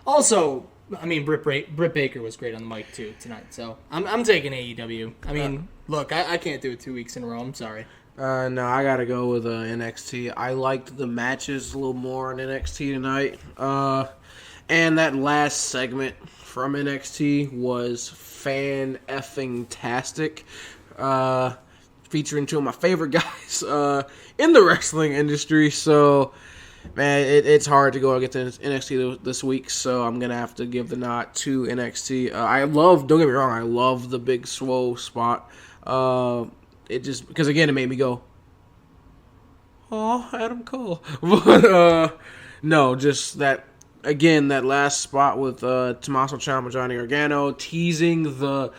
Also, Britt Baker was great on the mic too tonight, so I'm taking AEW. Look, I can't do it 2 weeks in a row. I'm sorry. No, I gotta go with NXT. I liked the matches a little more on NXT tonight. And that last segment from NXT was fan-effing-tastic. Featuring two of my favorite guys in the wrestling industry. So, man, it's hard to go against NXT this week. So I'm gonna have to give the nod to NXT. Don't get me wrong, I love the Big Swole spot. It just because again it made me go, oh, Adam Cole. But no, just that again, that last spot with Tommaso Ciampa, Johnny Gargano teasing the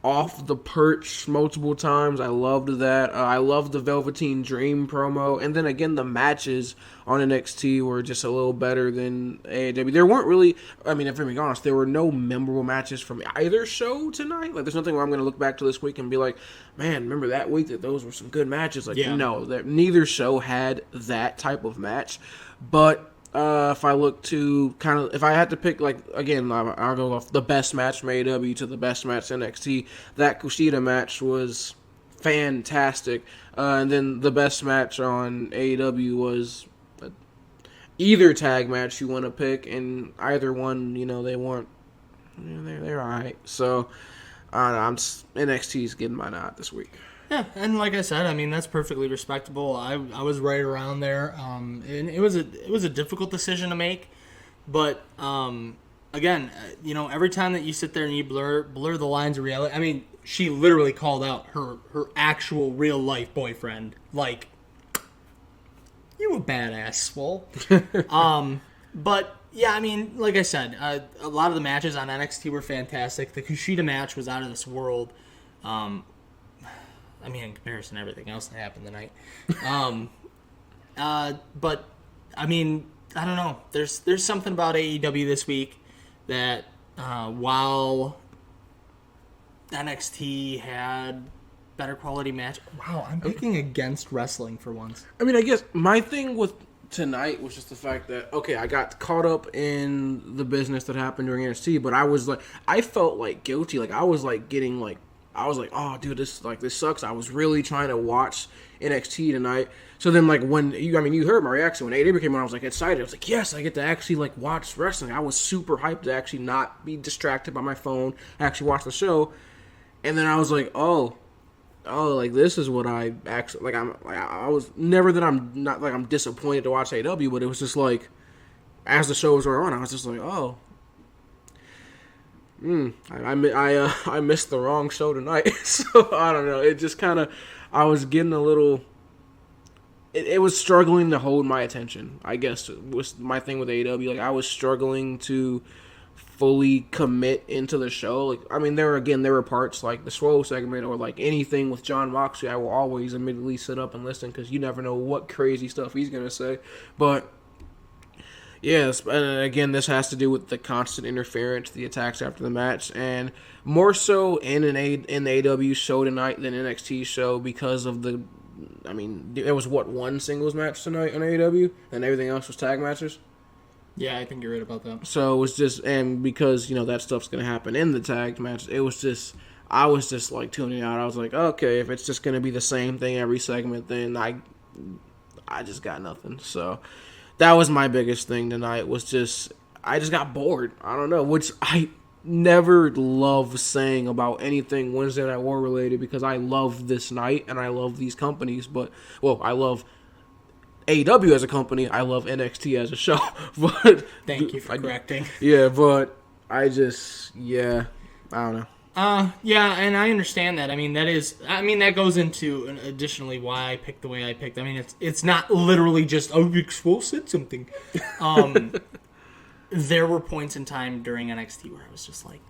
off the perch multiple times. I loved that. I loved the Velveteen Dream promo. And then again, the matches on NXT were just a little better than AEW. There weren't really, I mean, if I'm being honest, there were no memorable matches from either show tonight. Like, there's nothing where I'm going to look back to this week and be like, man, remember that week that those were some good matches. Like, no, neither show had that type of match. But if I look to if I had to pick, like, again, I'll go off the best match from AEW to the best match NXT. That Kushida match was fantastic. And then the best match on AEW was either tag match you want to pick, and either one, they weren't, they're alright. So, I don't know, NXT's getting my nod this week. Yeah, and like I said, I mean, that's perfectly respectable. I was right around there. And it was a difficult decision to make, but again, every time that you sit there and you blur the lines of reality, I mean, she literally called out her actual real life boyfriend, like, you a badass, Swole. But yeah, I mean, like I said, a lot of the matches on NXT were fantastic. The Kushida match was out of this world. I mean, in comparison to everything else that happened tonight. But, I mean, I don't know. There's something about AEW this week that while NXT had better quality match... Wow, I'm picking against wrestling for once. I mean, I guess my thing with tonight was just the fact that, okay, I got caught up in the business that happened during NXT, but I felt like guilty. Like, I was like, oh, dude, this sucks. I was really trying to watch NXT tonight. So then, like, when you heard my reaction when AEW came on, I was like excited. I was like, yes, I get to actually like watch wrestling. I was super hyped to actually not be distracted by my phone, actually watch the show. And then I was like, oh, like, this is what I actually like. I was never that I'm not like I'm disappointed to watch AEW, but it was just like as the shows were on, I was just like, oh. I missed the wrong show tonight. So, I don't know. It just kind of, I was getting a little, it was struggling to hold my attention, I guess, was my thing with AEW. Like, I was struggling to fully commit into the show. Like, I mean, there were parts like the Swole segment or like anything with John Moxley, I will always immediately sit up and listen because you never know what crazy stuff he's going to say. But yes, and again, this has to do with the constant interference, the attacks after the match, and more so in the AEW show tonight than NXT show because of the, I mean, there was one singles match tonight on AEW, and everything else was tag matches? Yeah, I think you're right about that. So it was just, and because, that stuff's going to happen in the tag match, it was just, I was just like tuning out. I was like, okay, if it's just going to be the same thing every segment, then I just got nothing, so... That was my biggest thing tonight, was just, I just got bored. I don't know, which I never love saying about anything Wednesday Night War related because I love this night and I love these companies, but, well, I love AEW as a company, I love NXT as a show, but... Thank you for correcting. Yeah, but I don't know. Yeah, and I understand that. I mean, that goes into additionally why I picked the way I picked. I mean, it's not literally just, oh, Swole said something. There were points in time during NXT where I was just like,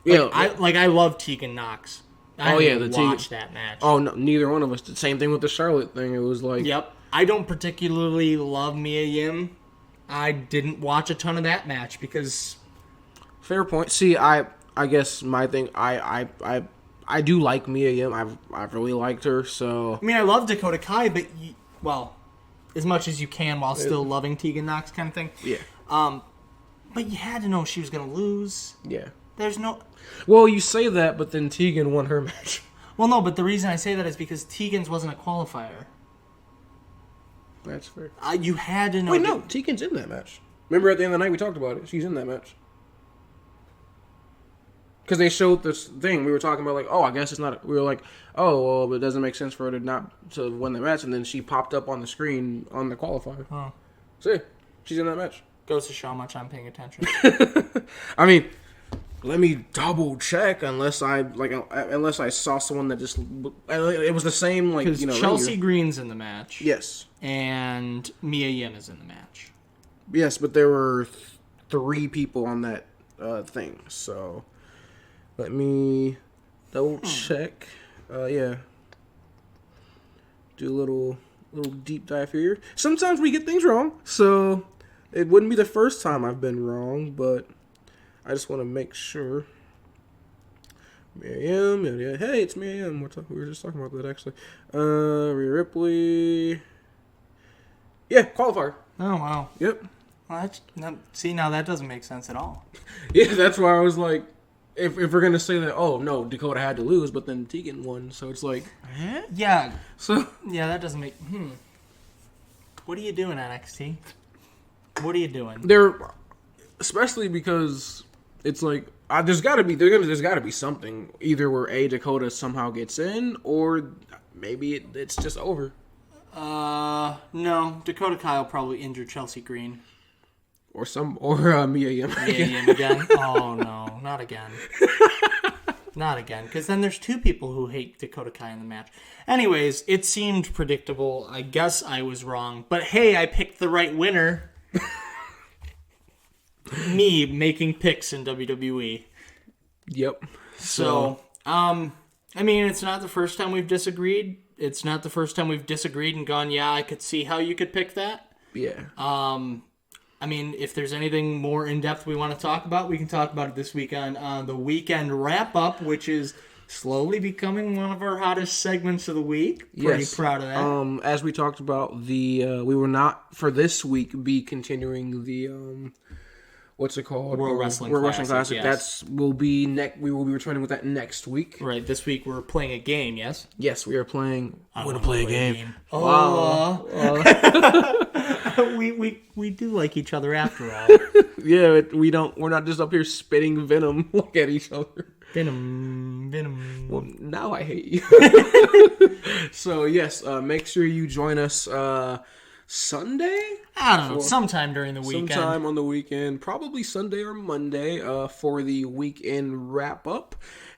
I love Tegan Knox. I watched that match. Oh, no, neither one of us did. Same thing with the Charlotte thing. It was like, yep. I don't particularly love Mia Yim. I didn't watch a ton of that match because. Fair point. See, I guess my thing, I do like Mia Yim. I've really liked her, so... I mean, I love Dakota Kai, but, as much as you can while still loving Tegan Knox kind of thing. Yeah. But you had to know she was going to lose. Yeah. There's no... Well, you say that, but then Tegan won her match. Well, no, but the reason I say that is because Tegan's wasn't a qualifier. That's fair. You had to know... Wait, no, Tegan's in that match. Remember at the end of the night we talked about it? She's in that match. Because they showed this thing. We were talking about, like, oh, I guess it's not... We were like, oh, well, but it doesn't make sense for her to win the match. And then she popped up on the screen on the qualifier. Huh. See, she's in that match. Goes to show how much I'm paying attention. I mean, let me double check unless I saw someone that just... It was the same, like, Chelsea Green's in the match. Yes. And Mia Yim is in the match. Yes, but there were 3 people on that thing, so... Let me double check. Yeah. Do a little deep dive here. Sometimes we get things wrong, so it wouldn't be the first time I've been wrong, but I just want to make sure. Miriam, yeah. Hey, it's Miriam. We were just talking about that, actually. Rhea Ripley. Yeah, qualifier. Oh, wow. Yep. Well, now that doesn't make sense at all. Yeah, that's why I was like, if we're going to say that, oh, no, Dakota had to lose, but then Tegan won, so it's like, eh? Yeah. So. Yeah, that doesn't make, What are you doing, NXT? What are you doing? Especially because it's like, there's got to be something, either where Dakota somehow gets in, or maybe it's just over. No, Dakota Kai probably injured Chelsea Green. Or Mia Yim. Mia Yim again? Oh, no, not again. Not again, because then there's two people who hate Dakota Kai in the match. Anyways, it seemed predictable. I guess I was wrong. But hey, I picked the right winner. Me making picks in WWE. Yep. So, I mean, it's not the first time we've disagreed. It's not the first time we've disagreed and gone, yeah, I could see how you could pick that. Yeah. I mean, if there's anything more in-depth we want to talk about, we can talk about it this weekend on the Weekend Wrap-Up, which is slowly becoming one of our hottest segments of the week. Pretty proud of that. As we talked about, we will not, for this week, be continuing the... what's it called? World Wrestling Classic. Yes. We will be returning with that next week. Right. This week we're playing a game. Yes. Yes, we are playing. I want to play a game. Oh. We do like each other after all. Yeah, we're not just up here spitting venom at each other. Venom. Well, now I hate you. So yes, make sure you join us. Sunday? I don't know. Sometime during the weekend. Sometime on the weekend. Probably Sunday or Monday for the weekend wrap-up.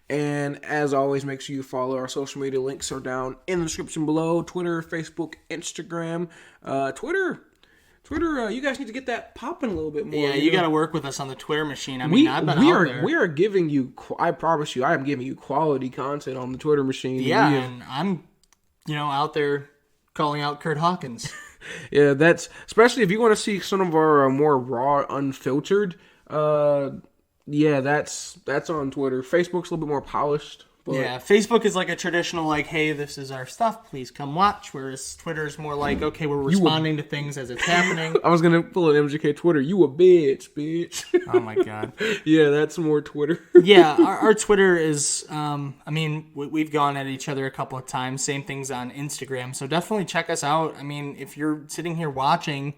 And as always, make sure you follow our social media. Links are down in the description below. Twitter, Facebook, Instagram. Twitter, you guys need to get that popping a little bit more. Yeah, you got to work with us on the Twitter machine. I've been out there. We are giving you, I promise you, I am giving you quality content on the Twitter machine. Yeah, and I'm, out there calling out Kurt Hawkins. Yeah, that's especially if you want to see some of our more raw, unfiltered. Yeah, that's on Twitter. Facebook's a little bit more polished. But... Yeah, Facebook is like a traditional, like, hey, this is our stuff, please come watch. Whereas Twitter is more like, okay, we're responding to things as it's happening. I was gonna pull an MGK Twitter. You a bitch. Oh my god. Yeah, that's more Twitter. Yeah, our Twitter is. We've gone at each other a couple of times. Same things on Instagram. So definitely check us out. I mean, if you're sitting here watching,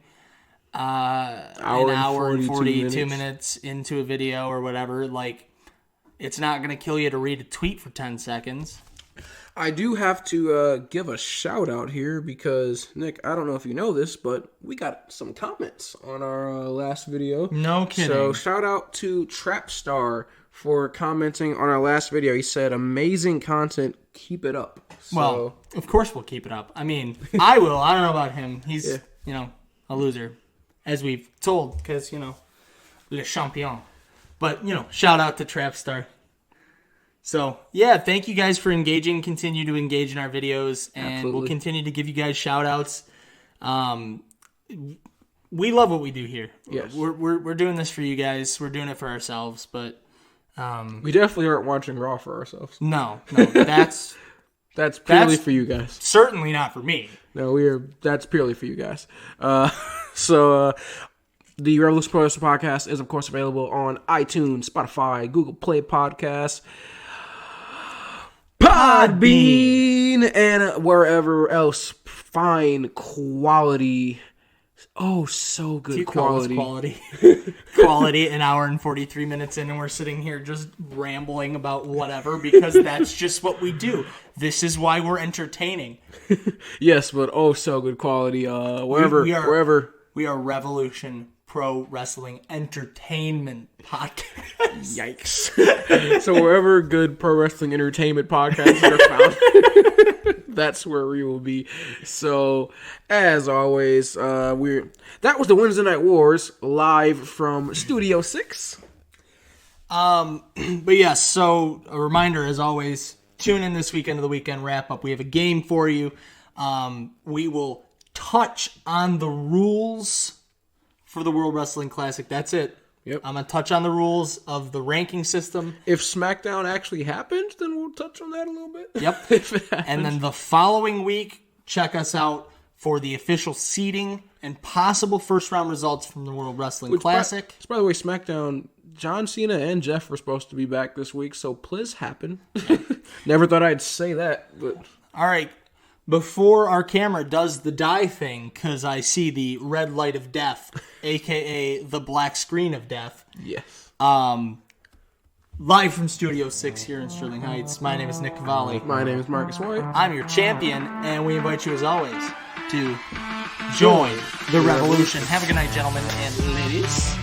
an hour and 42 minutes into a video or whatever, like. It's not going to kill you to read a tweet for 10 seconds. I do have to give a shout out here because, Nick, I don't know if you know this, but we got some comments on our last video. No kidding. So shout out to Trapstar for commenting on our last video. He said, amazing content, keep it up. So, well, of course we'll keep it up. I mean, I will. I don't know about him. He's, a loser, as we've told, because, le champion. But, shout out to Trapstar. So, yeah, thank you guys for engaging. Continue to engage in our videos, and Absolutely. We'll continue to give you guys shout outs. We love what we do here. Yes. We're doing this for you guys. We're doing it for ourselves, but... we definitely aren't watching Raw for ourselves. No, that's purely for you guys. Certainly not for me. No, that's purely for you guys. The Wrevolution Pro Wrestling Podcast is, of course, available on iTunes, Spotify, Google Play Podcasts, Podbean, and wherever else fine quality. Oh, so good quality. Quality, an hour and 43 minutes in, and we're sitting here just rambling about whatever because that's just what we do. This is why we're entertaining. Yes, but oh, so good quality. Wherever. We are Wrevolution Pro Wrestling Entertainment Podcast. Yikes. So wherever good pro wrestling entertainment podcasts are found, that's where we will be. So, as always, that was the Wednesday Night Wars live from Studio 6. But yes, so a reminder as always, tune in this weekend to the weekend wrap up. We have a game for you. We will touch on the rules for the World Wrestling Classic. That's it. Yep. I'm going to touch on the rules of the ranking system. If SmackDown actually happens, then we'll touch on that a little bit. Yep. If it happens. And then the following week, check us out for the official seeding and possible first-round results from the World Wrestling Classic. By the way, SmackDown, John Cena and Jeff were supposed to be back this week, so please happen. Never thought I'd say that, but... All right. Before our camera does the die thing, because I see the red light of death, a.k.a. the black screen of death. Yes. Live from Studio 6 here in Sterling Heights. My name is Nick Cavalli. My name is Marques White. I'm your champion, and we invite you, as always, to join the revolution. Have a good night, gentlemen and ladies.